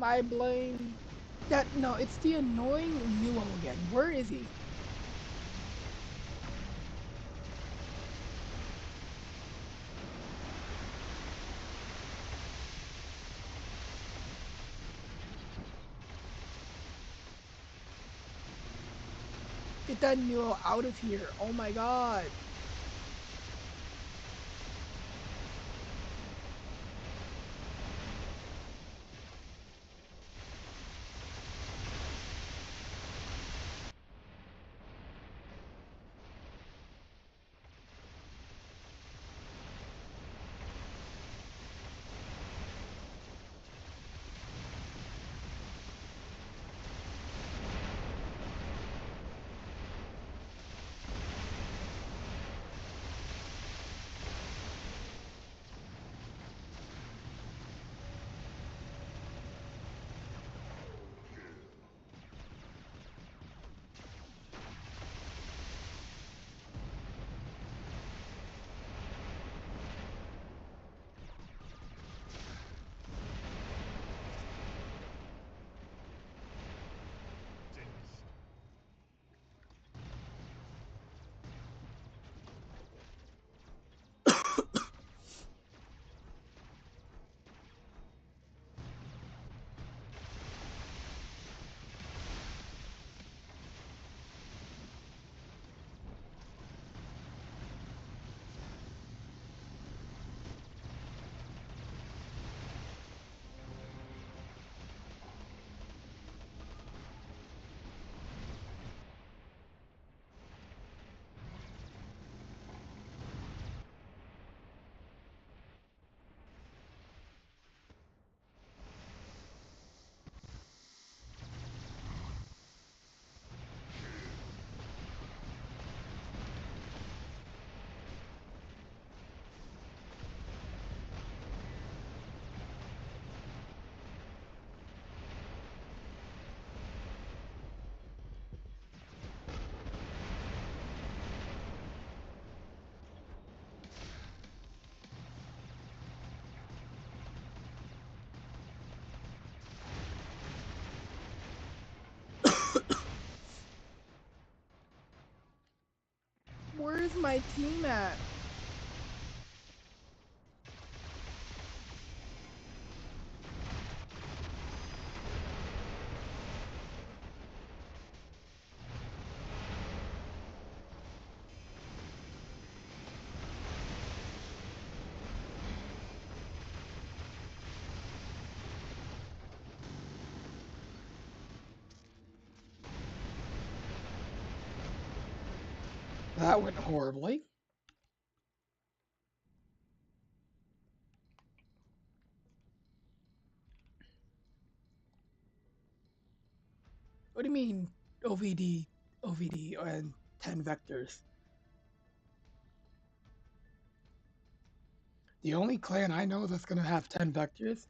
I blame that. No, it's the annoying Nemo again. Where is he? Get that Nemo out of here. Oh my god. my team at? That went horribly. What do you mean OVD, OVD, and 10 vectors? The only clan I know that's going to have 10 vectors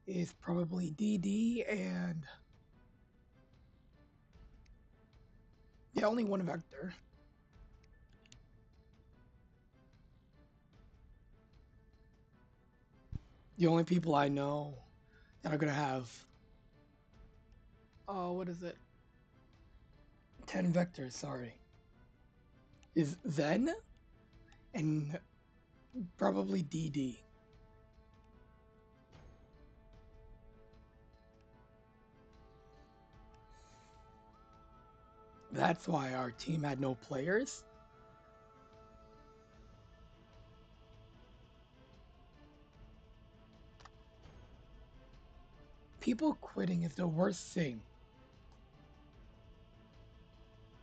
is probably DD and... Yeah, only one vector. The only people I know that are going to have Oh, what is it? 10 vectors, sorry, is Zen and probably DD. That's why our team had no players. People quitting is the worst thing.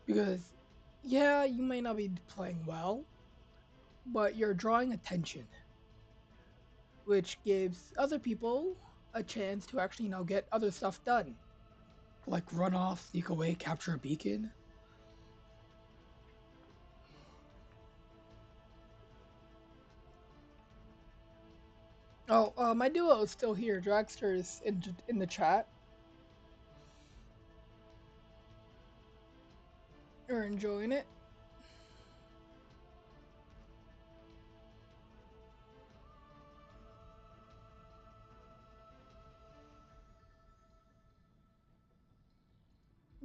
Because, yeah, you may not be playing well, but you're drawing attention, which gives other people a chance to actually, get other stuff done. Like run off, sneak away, capture a beacon. Oh, my duo is still here. Dragster is in the chat. You're enjoying it.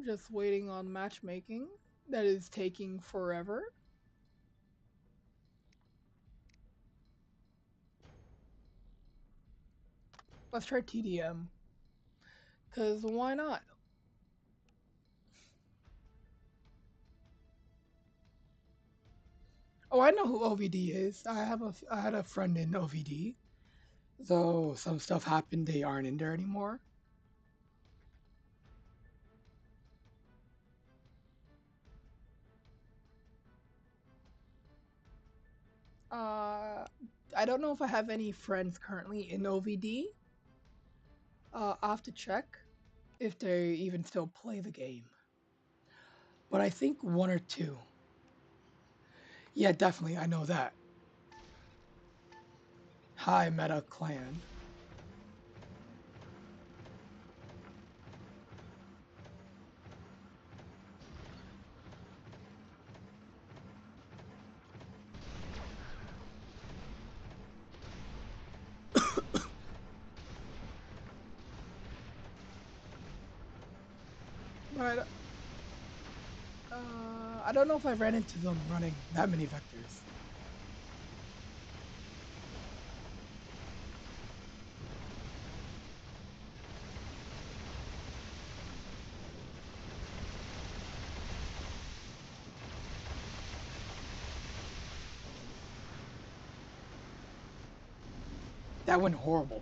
Just waiting on matchmaking. That is taking forever. Let's try TDM. Cause why not? Oh, I know who OVD is. I had a friend in OVD. Though some stuff happened, they aren't in there anymore. I don't know if I have any friends currently in OVD. I'll have to check if they even still play the game. But I think one or two. Yeah, definitely, I know that. Hi, Meta Clan. But I don't know if I ran into them running that many vectors. That went horrible.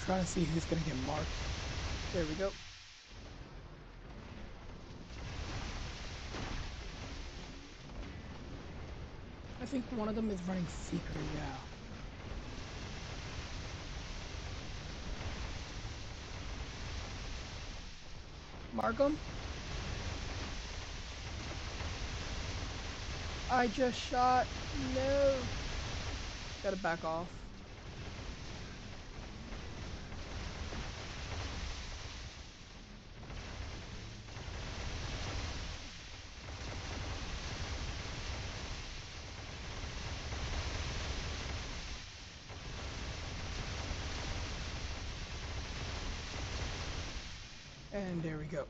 Trying to see who's gonna get marked. There we go. I think one of them is running Seeker, yeah. Mark 'em. I just shot. No. Gotta back off. And there we go.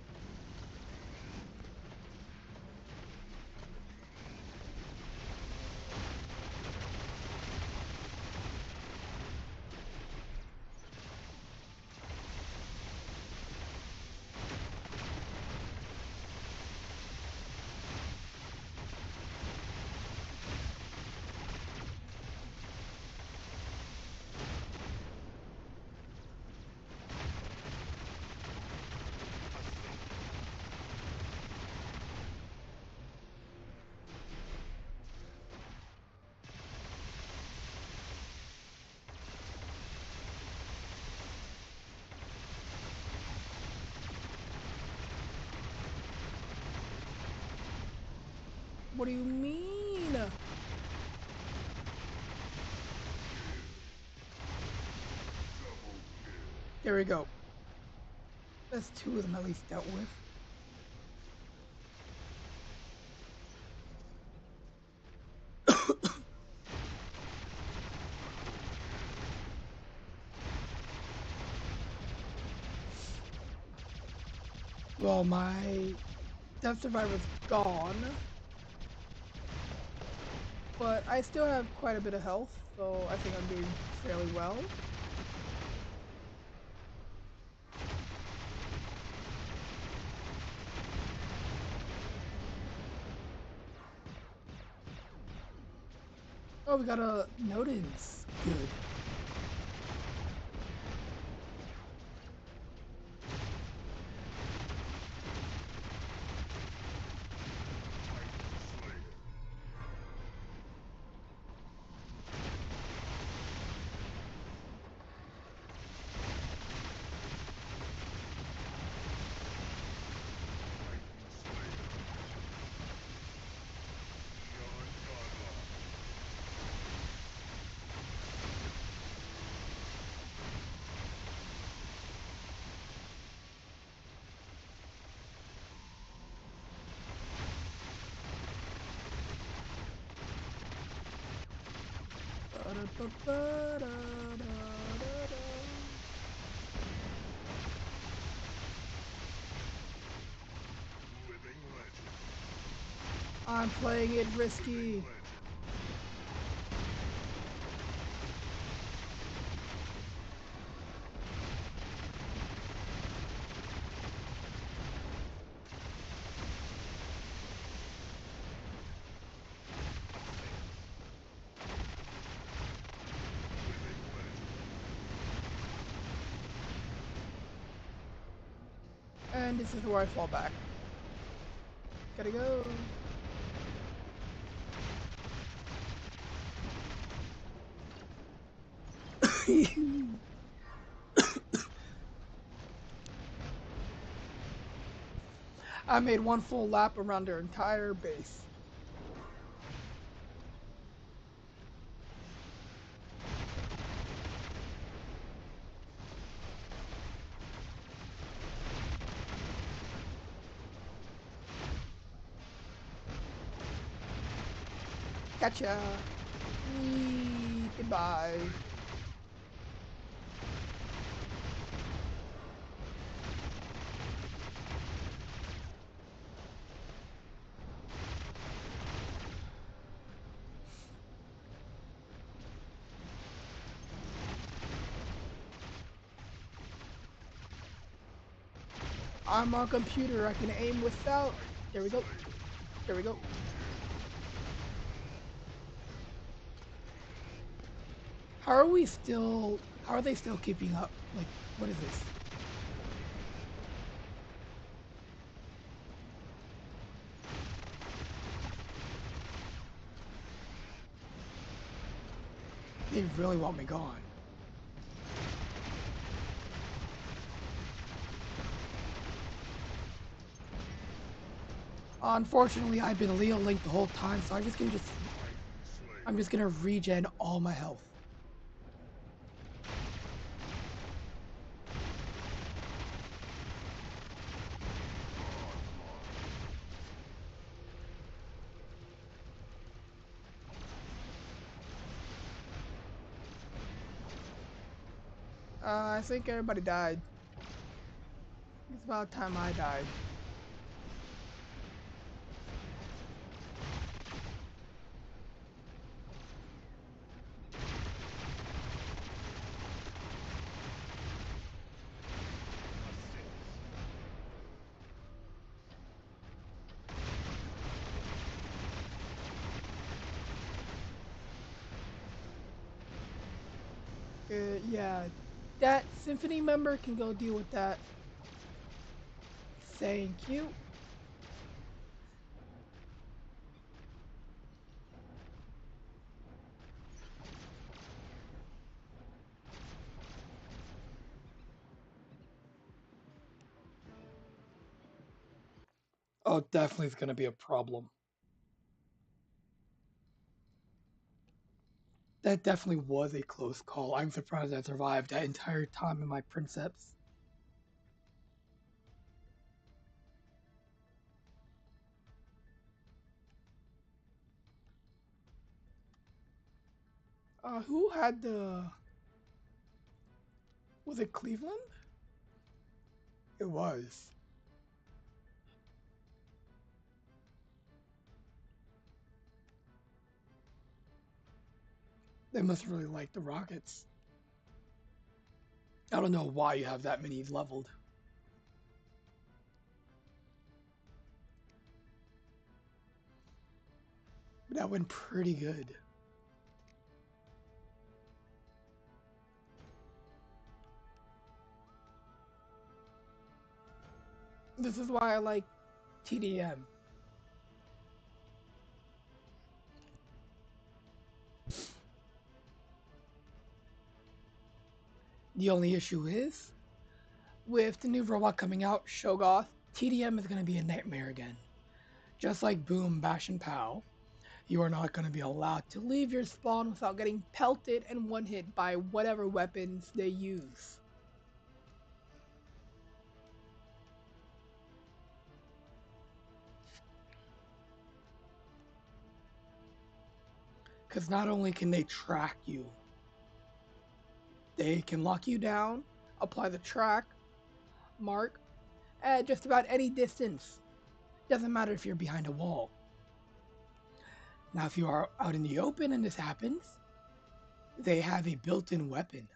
What do you mean? There we go. That's two of them at least dealt with. Well, my Death Survivor's gone. But I still have quite a bit of health, so I think I'm doing fairly well. Oh, we got a Nodens. Good. I'm playing it risky. And this is where I fall back. Gotta go. I made one full lap around their entire base. Gotcha. Goodbye. I'm on computer. I can aim without. There we go. There we go. How are we still? How are they still keeping up? Like, what is this? They really want me gone. Unfortunately, I've been Leo Link the whole time, so I'm just gonna regen all my health. I think everybody died. It's about time I died. Yeah, that symphony member can go deal with that. Thank you. Oh, definitely is gonna be a problem. That definitely was a close call. I'm surprised I survived that entire time in my Princeps. Who had the... Was it Cleveland? It was. They must really like the rockets. I don't know why you have that many leveled. But that went pretty good. This is why I like TDM. The only issue is, With the new robot coming out, Shogoth, TDM is going to be a nightmare again. Just like Boom, Bash, and Pow, you are not going to be allowed to leave your spawn without getting pelted and one hit by whatever weapons they use. because not only can they track you, they can lock you down. Apply the track, mark, at just about any distance. Doesn't matter if you're behind a wall. Now, if you are out in the open and this happens, they have a built-in weapon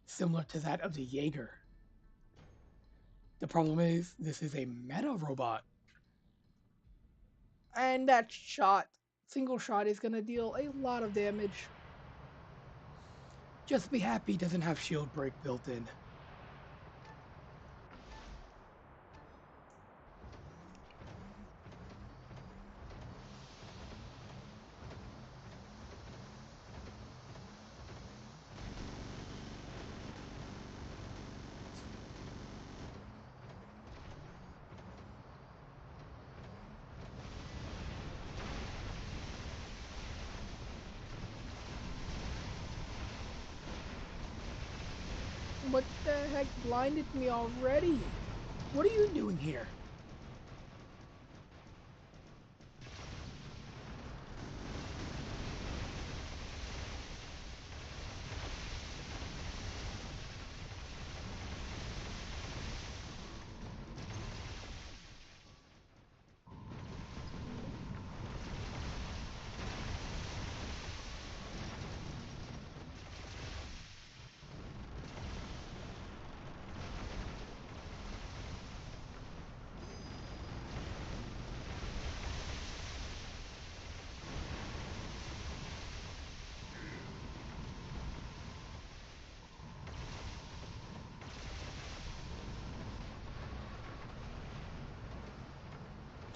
similar to that of the Jaeger. The problem is, this is a meta robot. And that shot, single shot, is going to deal a lot of damage. Just be happy it doesn't have shield break built in. What the heck blinded me already? What are you doing here?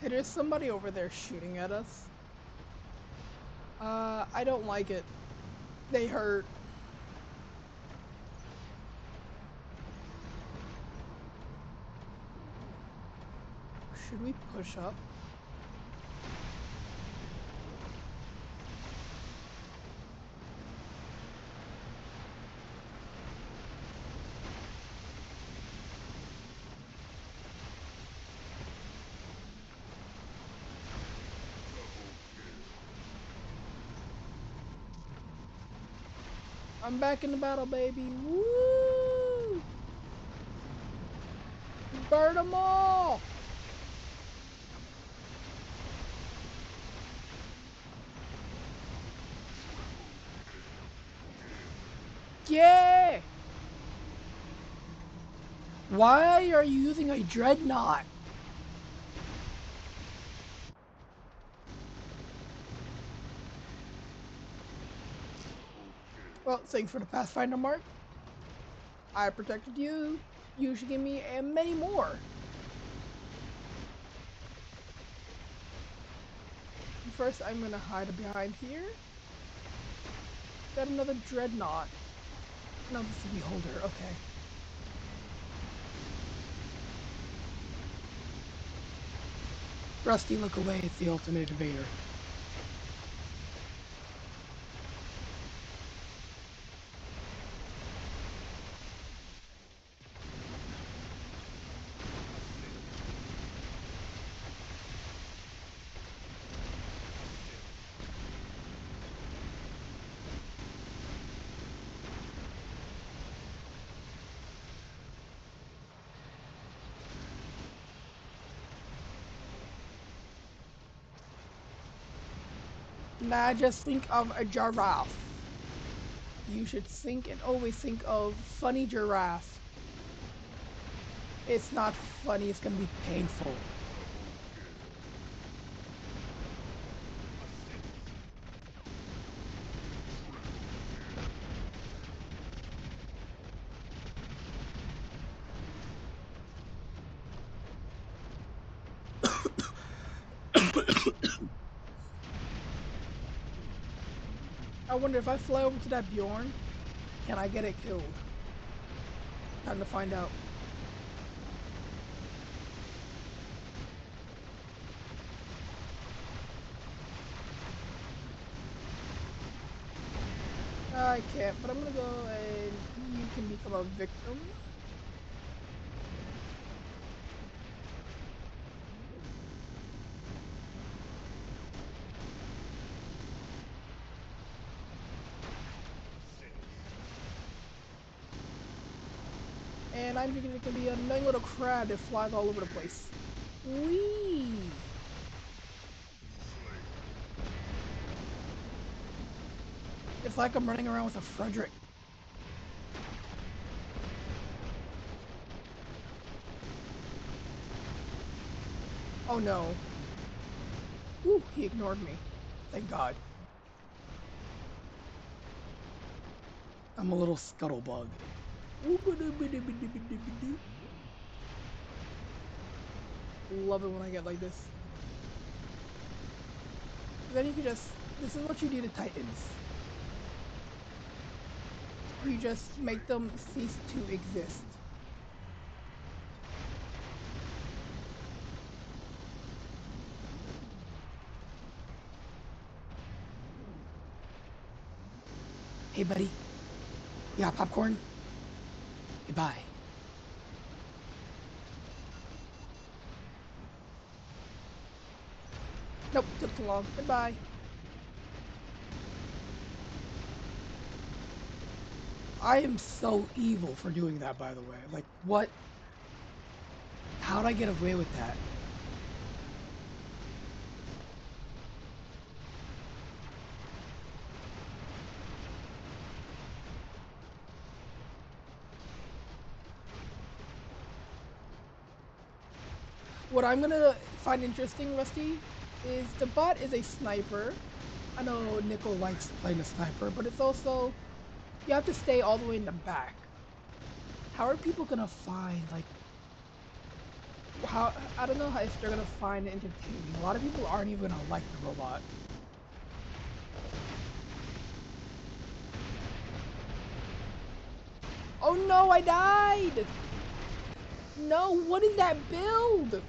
Hey, there's somebody over there shooting at us. I don't like it. They hurt. Should we push up? I'm back in the battle, baby. Woo! Burn them all! Yeah! Why are you using a dreadnought? Well, thanks for the Pathfinder mark. I protected you. You should give me many more. First, I'm gonna hide behind here. Got another dreadnought. No, this is the beholder. Okay. Rusty, look away. It's the ultimate invader. Now just think of a giraffe. You should think and always think of funny giraffe. It's not funny, it's gonna be painful. I wonder if I fly over to that Bjorn, can I get it killed? Time to find out. I can't, but I'm gonna go and you can become a victim. And I'm thinking it can be a annoying little crab that flies all over the place. Whee! It's like I'm running around with a Frederick. Oh no. Ooh, he ignored me. Thank God. I'm a little scuttlebug. Love it when I get like this. Then you can just, this is what you do to Titans. You just make them cease to exist. Hey, buddy. You got popcorn? Goodbye. Nope, took too long. Goodbye. I am so evil for doing that, by the way. Like, what? How'd I get away with that? What I'm gonna find interesting, Rusty, is the bot is a sniper. I know Nickel likes playing a sniper, but it's also, you have to stay all the way in the back. How are people gonna find, like, how I don't know how if they're gonna find it entertaining. A lot of people aren't even gonna like the robot. Oh no, I died! No, what is that build?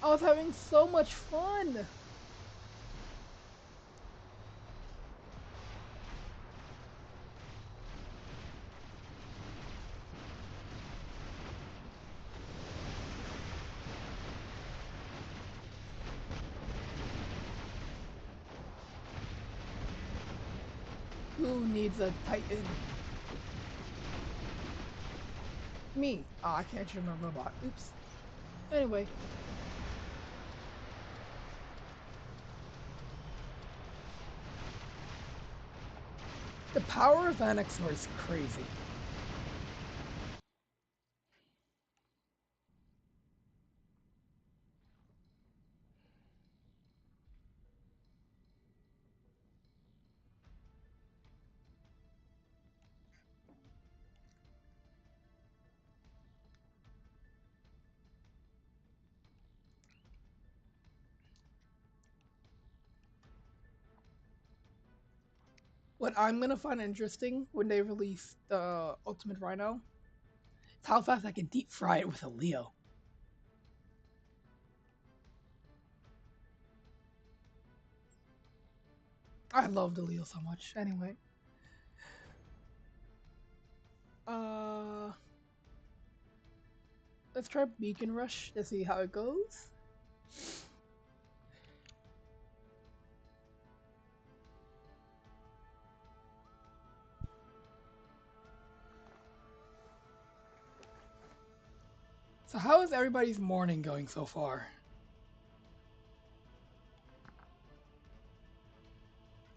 I was having so much fun. Who needs a Titan? Me. Oh, I can't shoot my robot. Oops. Anyway. The power of Anexor is crazy. What I'm gonna find interesting when they release the Ultimate Rhino is how fast I can deep fry it with a Leo. I love the Leo so much. Anyway. Uh let's try Beacon Rush to see how it goes. So how is everybody's morning going so far?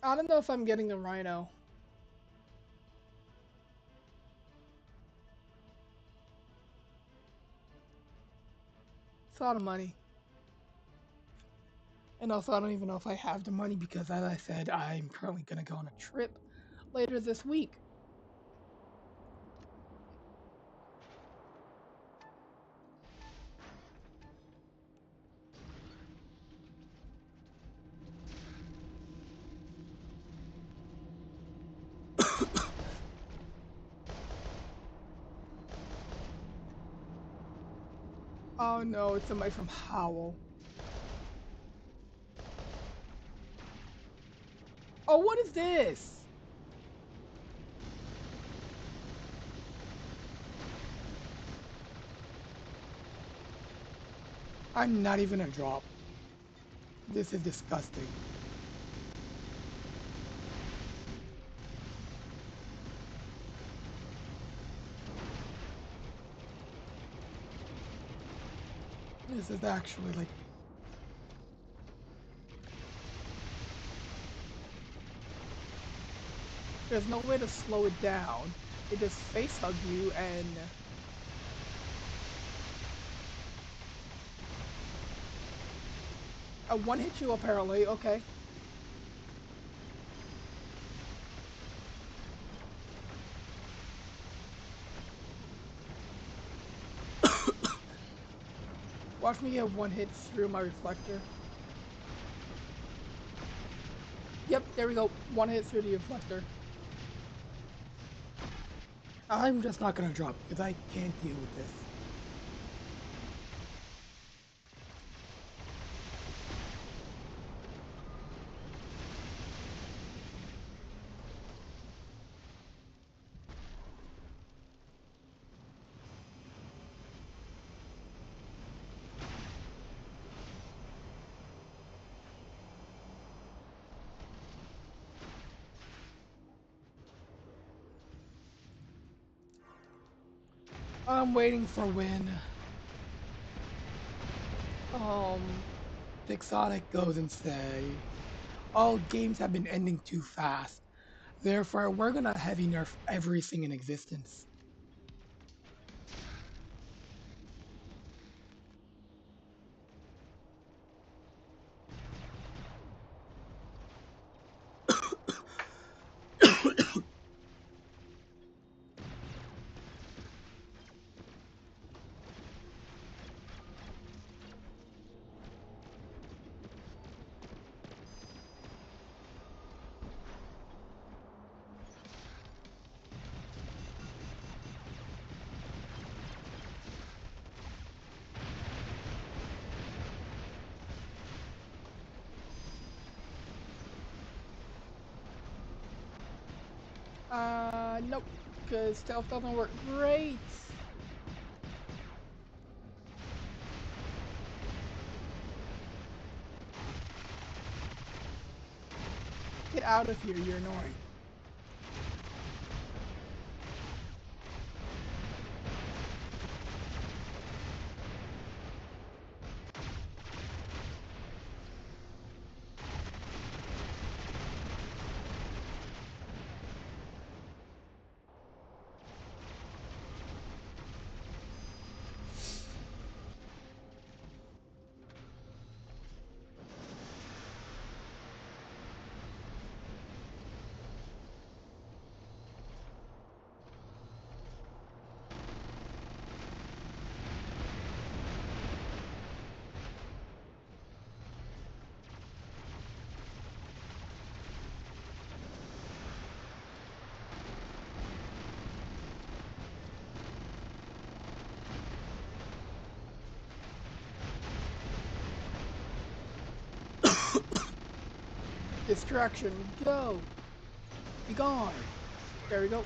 I don't know if I'm getting a Rhino. It's a lot of money. And also, I don't even know if I have the money because, as I said, I'm currently going to go on a trip later this week. Oh no, it's somebody from Howl. Oh, what is this? I'm not even a drop. This is disgusting. This is actually like... There's no way to slow it down. It just face hug you and... A one hit you apparently, okay. Watch me get one hit through my reflector. Yep, there we go. One hit through the reflector. I'm just not gonna drop because I can't deal with this. I'm waiting for when Pixonic goes and say, all games have been ending too fast. Therefore, we're gonna heavy nerf everything in existence. Nope, because stealth doesn't work. Great. Get out of here, you're annoying. Distraction, go! Be gone! There we go.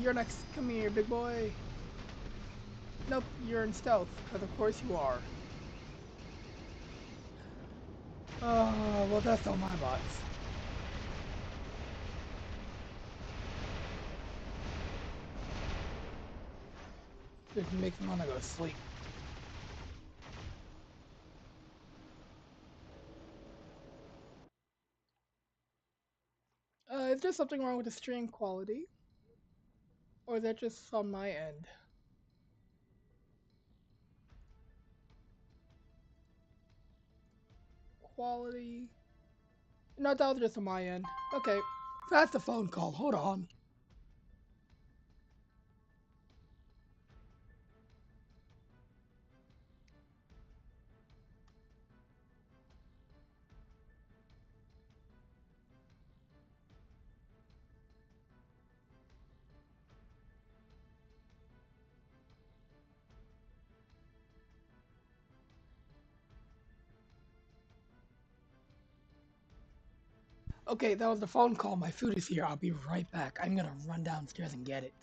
You're next. Come here, big boy. Nope, you're in stealth, because of course you are. Oh, well that's all my bots. It makes me want to go to sleep. Is there something wrong with the stream quality? Or is that just on my end? Quality... No, that was just on my end. Okay. That's the phone call. Hold on. Okay, that was the phone call. My food is here. I'll be right back. I'm gonna run downstairs and get it.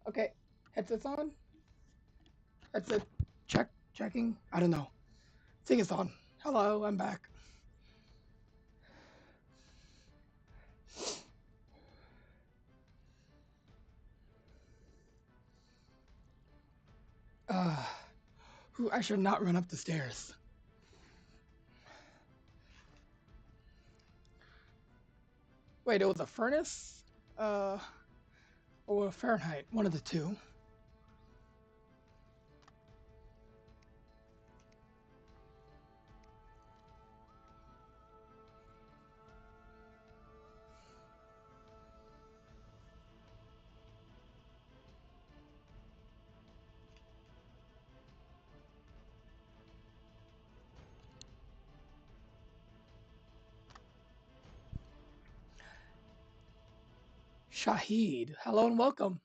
Okay, headsets on. Headset checking. I don't know. I think it's on. Hello, I'm back. Uh, who I should not run up the stairs. Wait, it was a furnace? Uh, or a Fahrenheit, one of the two. Shahid, hello and welcome.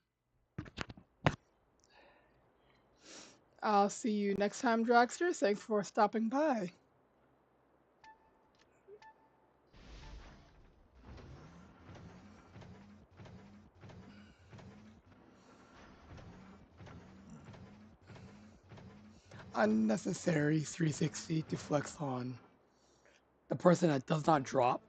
I'll see you next time, Dragster. Thanks for stopping by. Unnecessary 360 to flex on the person that does not drop.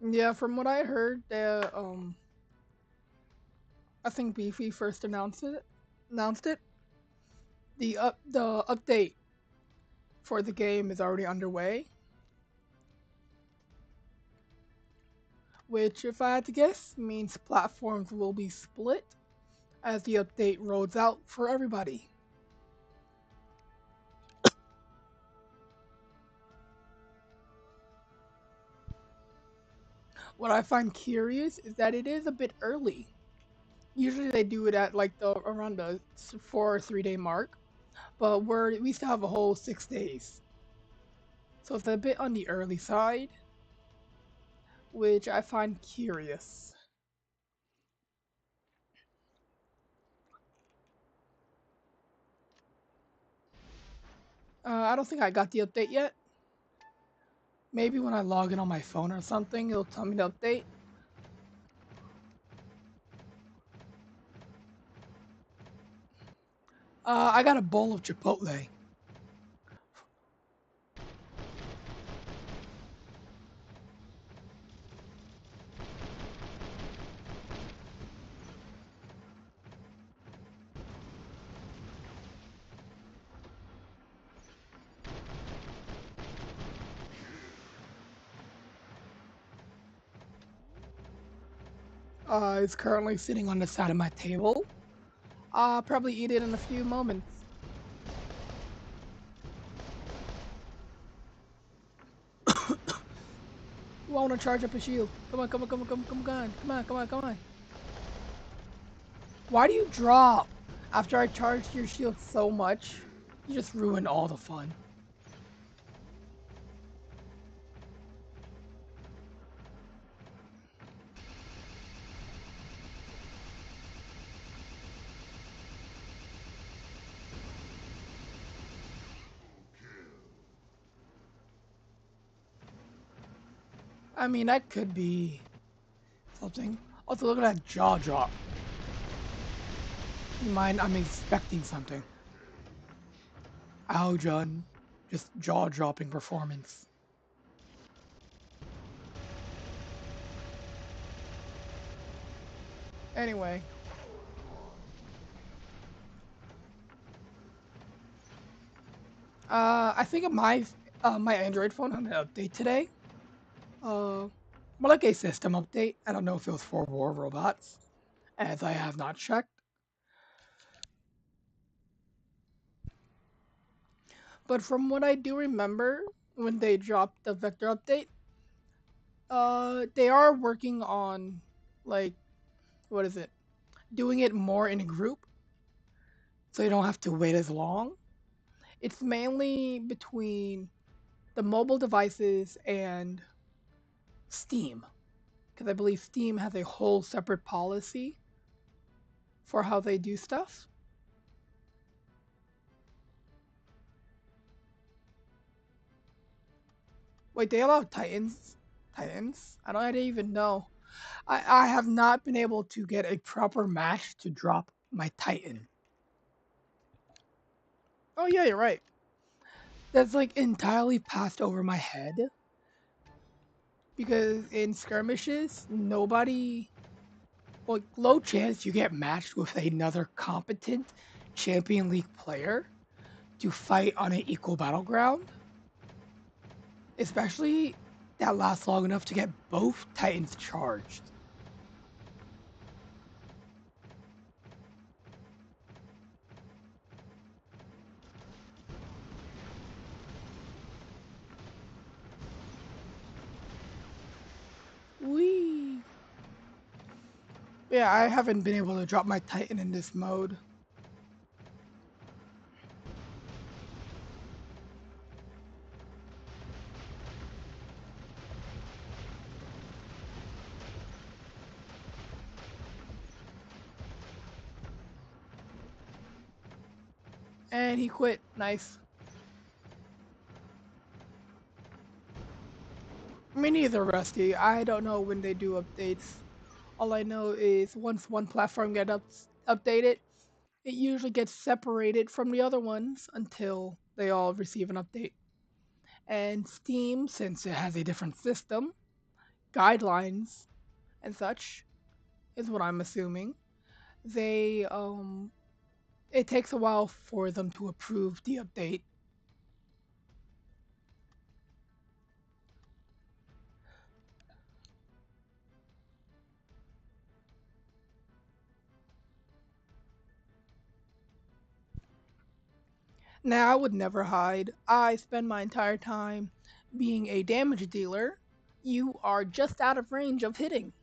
Yeah, from what I heard, I think Beefy first announced it. The update for the game is already underway, which, if I had to guess, means platforms will be split as the update rolls out for everybody. What I find curious is that it is a bit early. Usually they do it at like the around the 4 or 3 day mark, but we still have a whole 6 days, so it's a bit on the early side, which I find curious. I don't think I got the update yet. Maybe when I log in on my phone or something, it'll tell me the update. I got a bowl of Chipotle. It's currently sitting on the side of my table. I'll probably eat it in a few moments. Ooh, I want to charge up a shield. Come on, come on, come on, come on, come on, come on, come on, come on. Why do you drop? After I charged your shield so much, you just ruined all the fun. I mean, that could be something. Also, look at that jaw drop. You mind? I'm expecting something. Aojun, just jaw dropping performance. Anyway, I think my Android phone had an update today. More like a system update. I don't know if it was for WarRobots, as I have not checked. But from what I do remember, when they dropped the vector update, they are working on like what is it? Doing it more in a group so you don't have to wait as long. It's mainly between the mobile devices and Steam, because I believe Steam has a whole separate policy for how they do stuff. Wait, they allow Titans? Titans? I didn't even know. I have not been able to get a proper match to drop my Titan. Oh yeah, you're right. That's like entirely passed over my head because in skirmishes, nobody, like, low chance you get matched with another competent Champion League player to fight on an equal battleground, especially that lasts long enough to get both Titans charged. Whee! Yeah, I haven't been able to drop my Titan in this mode. And he quit. Nice. Me neither, Rusty. I don't know when they do updates. All I know is once one platform gets updated, it usually gets separated from the other ones until they all receive an update. And Steam, since it has a different system, guidelines, and such, is what I'm assuming. They it takes a while for them to approve the update. Now, I would never hide. I spend my entire time being a damage dealer. You are just out of range of hitting.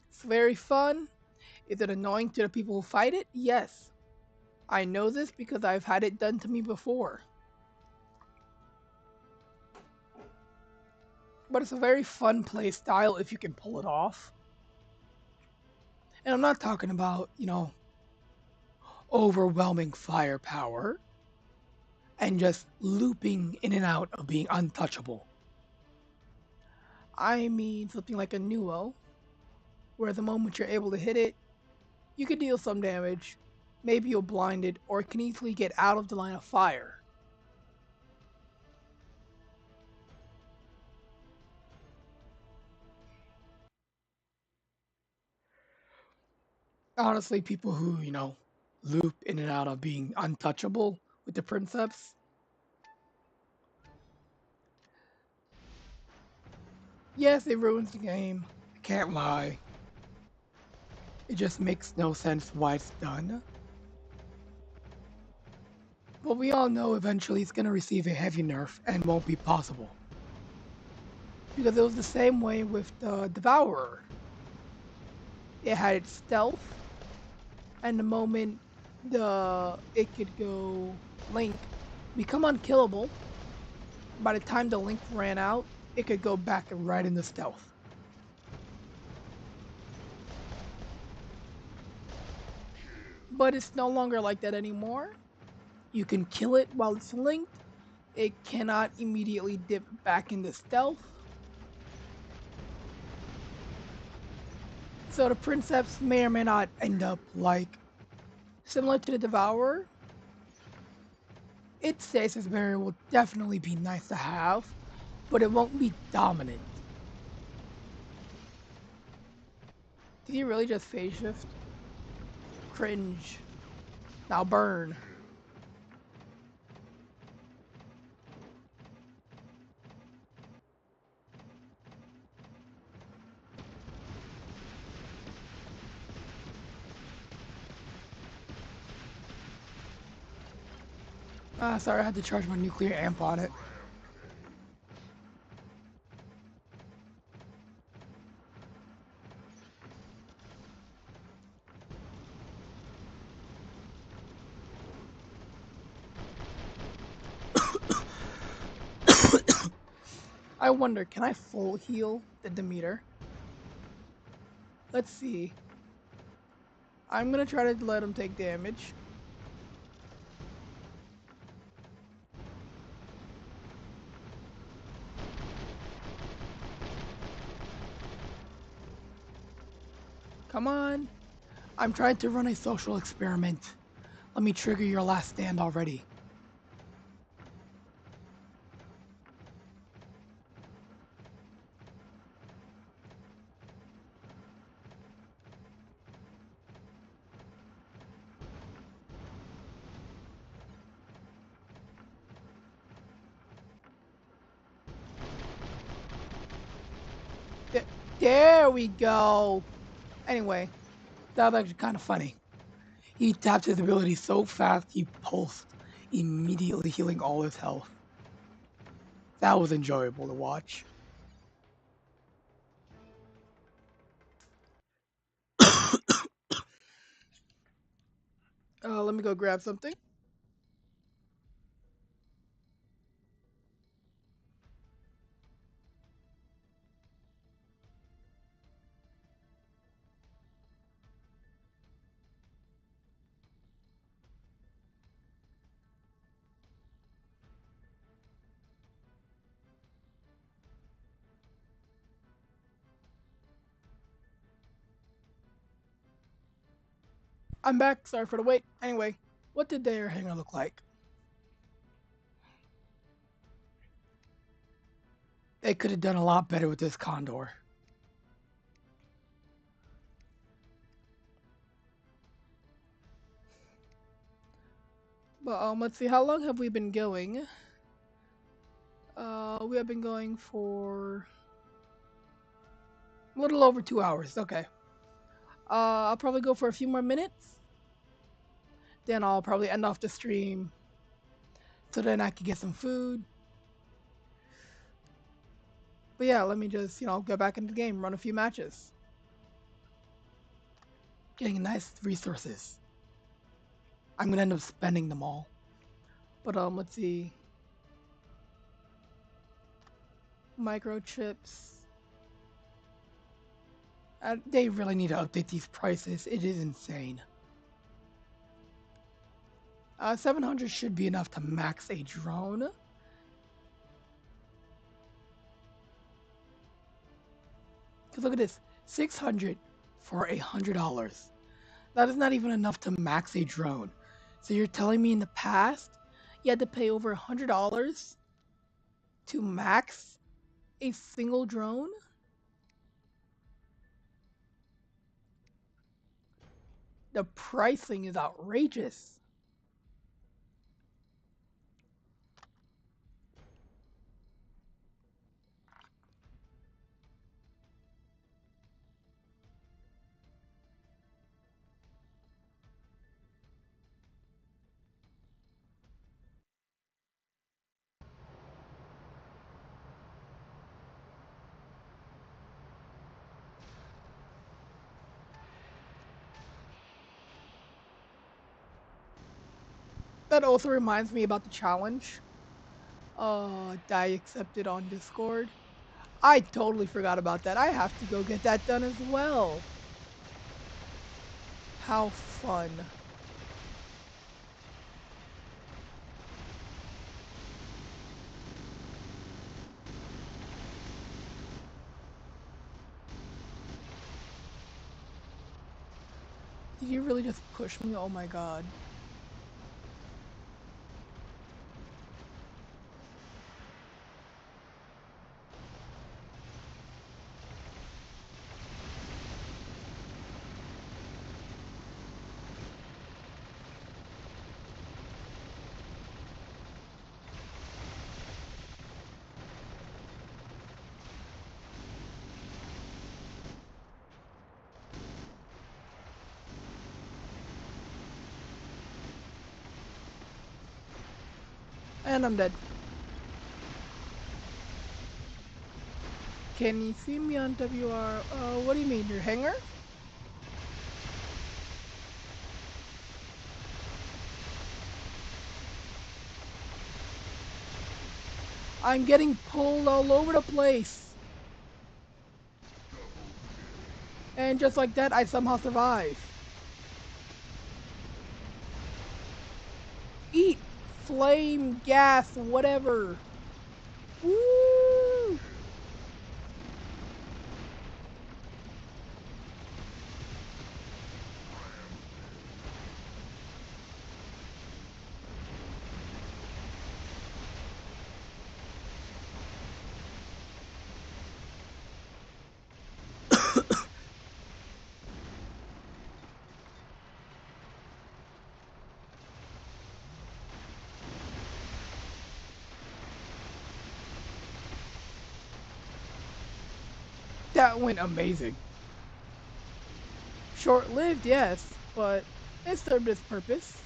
It's very fun. Is it annoying to the people who fight it? Yes. I know this because I've had it done to me before. But it's a very fun play style if you can pull it off. And I'm not talking about, overwhelming firepower and just looping in and out of being untouchable. I mean something like a Nuo, where the moment you're able to hit it, you can deal some damage. Maybe you'll blind it, or it can easily get out of the line of fire. Honestly, people who, loop in and out of being untouchable with the Princeps, yes, it ruins the game. I can't lie. It just makes no sense why it's done. But we all know eventually it's going to receive a heavy nerf and won't be possible. Because it was the same way with the Devourer. It had its stealth, and the moment it could go Link, become unkillable, by the time the Link ran out, it could go back right into stealth. But it's no longer like that anymore. You can kill it while it's linked. It cannot immediately dip back into stealth. So the Princeps may or may not end up like similar to the Devourer. Its stasis barrier will definitely be nice to have, but it won't be dominant. Did he really just phase shift? Cringe. Now burn. Ah, sorry, I had to charge my nuclear amp on it. I wonder, can I full heal the Demeter? Let's see. I'm gonna try to let him take damage. Come on. I'm trying to run a social experiment. Let me trigger your last stand already. There we go. Anyway, that was actually kind of funny. He tapped his ability so fast he pulsed, immediately healing all his health. That was enjoyable to watch. Let me go grab something. I'm back. Sorry for the wait. Anyway, what did their hanger look like? They could have done a lot better with this condor. But let's see. How long have we been going? We have been going for a little over 2 hours. Okay. I'll probably go for a few more minutes. Then I'll probably end off the stream. So then I can get some food. But yeah, let me just, get back into the game, run a few matches. Getting nice resources. I'm gonna end up spending them all. But let's see. Microchips. They really need to update these prices. It is insane. 700 should be enough to max a drone. Cause look at this, 600 for $100. That is not even enough to max a drone. So you're telling me in the past you had to pay over $100 to max a single drone? The pricing is outrageous. That also reminds me about the challenge. That I accepted on Discord. I totally forgot about that. I have to go get that done as well. How fun. Did you really just push me? Oh my god. And I'm dead. Can you see me on WR? What do you mean, your hanger? I'm getting pulled all over the place. And just like that, I somehow survive. Eat! Flame, gas, whatever. Woo! That went amazing. Short-lived, yes, but it served its purpose.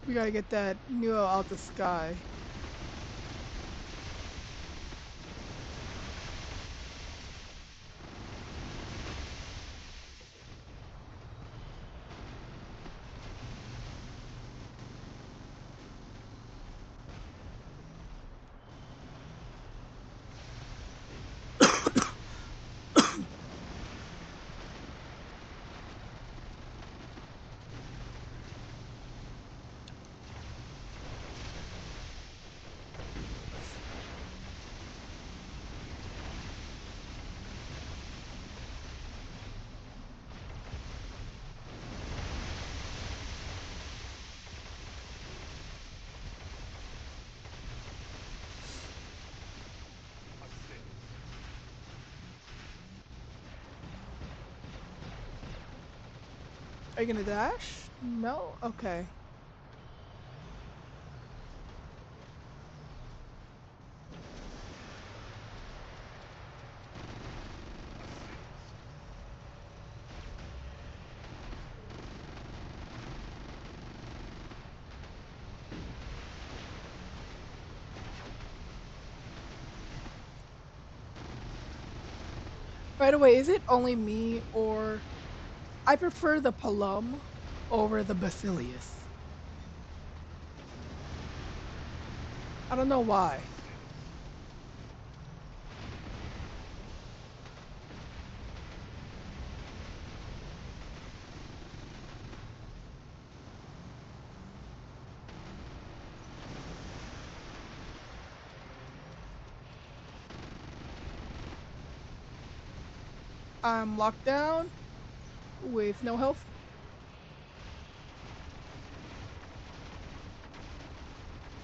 We gotta get that Neo out the sky. Are you gonna dash? No? Okay. By the way, is it only me, or I prefer the Palom over the Basilius? I don't know why. I'm locked down with no health.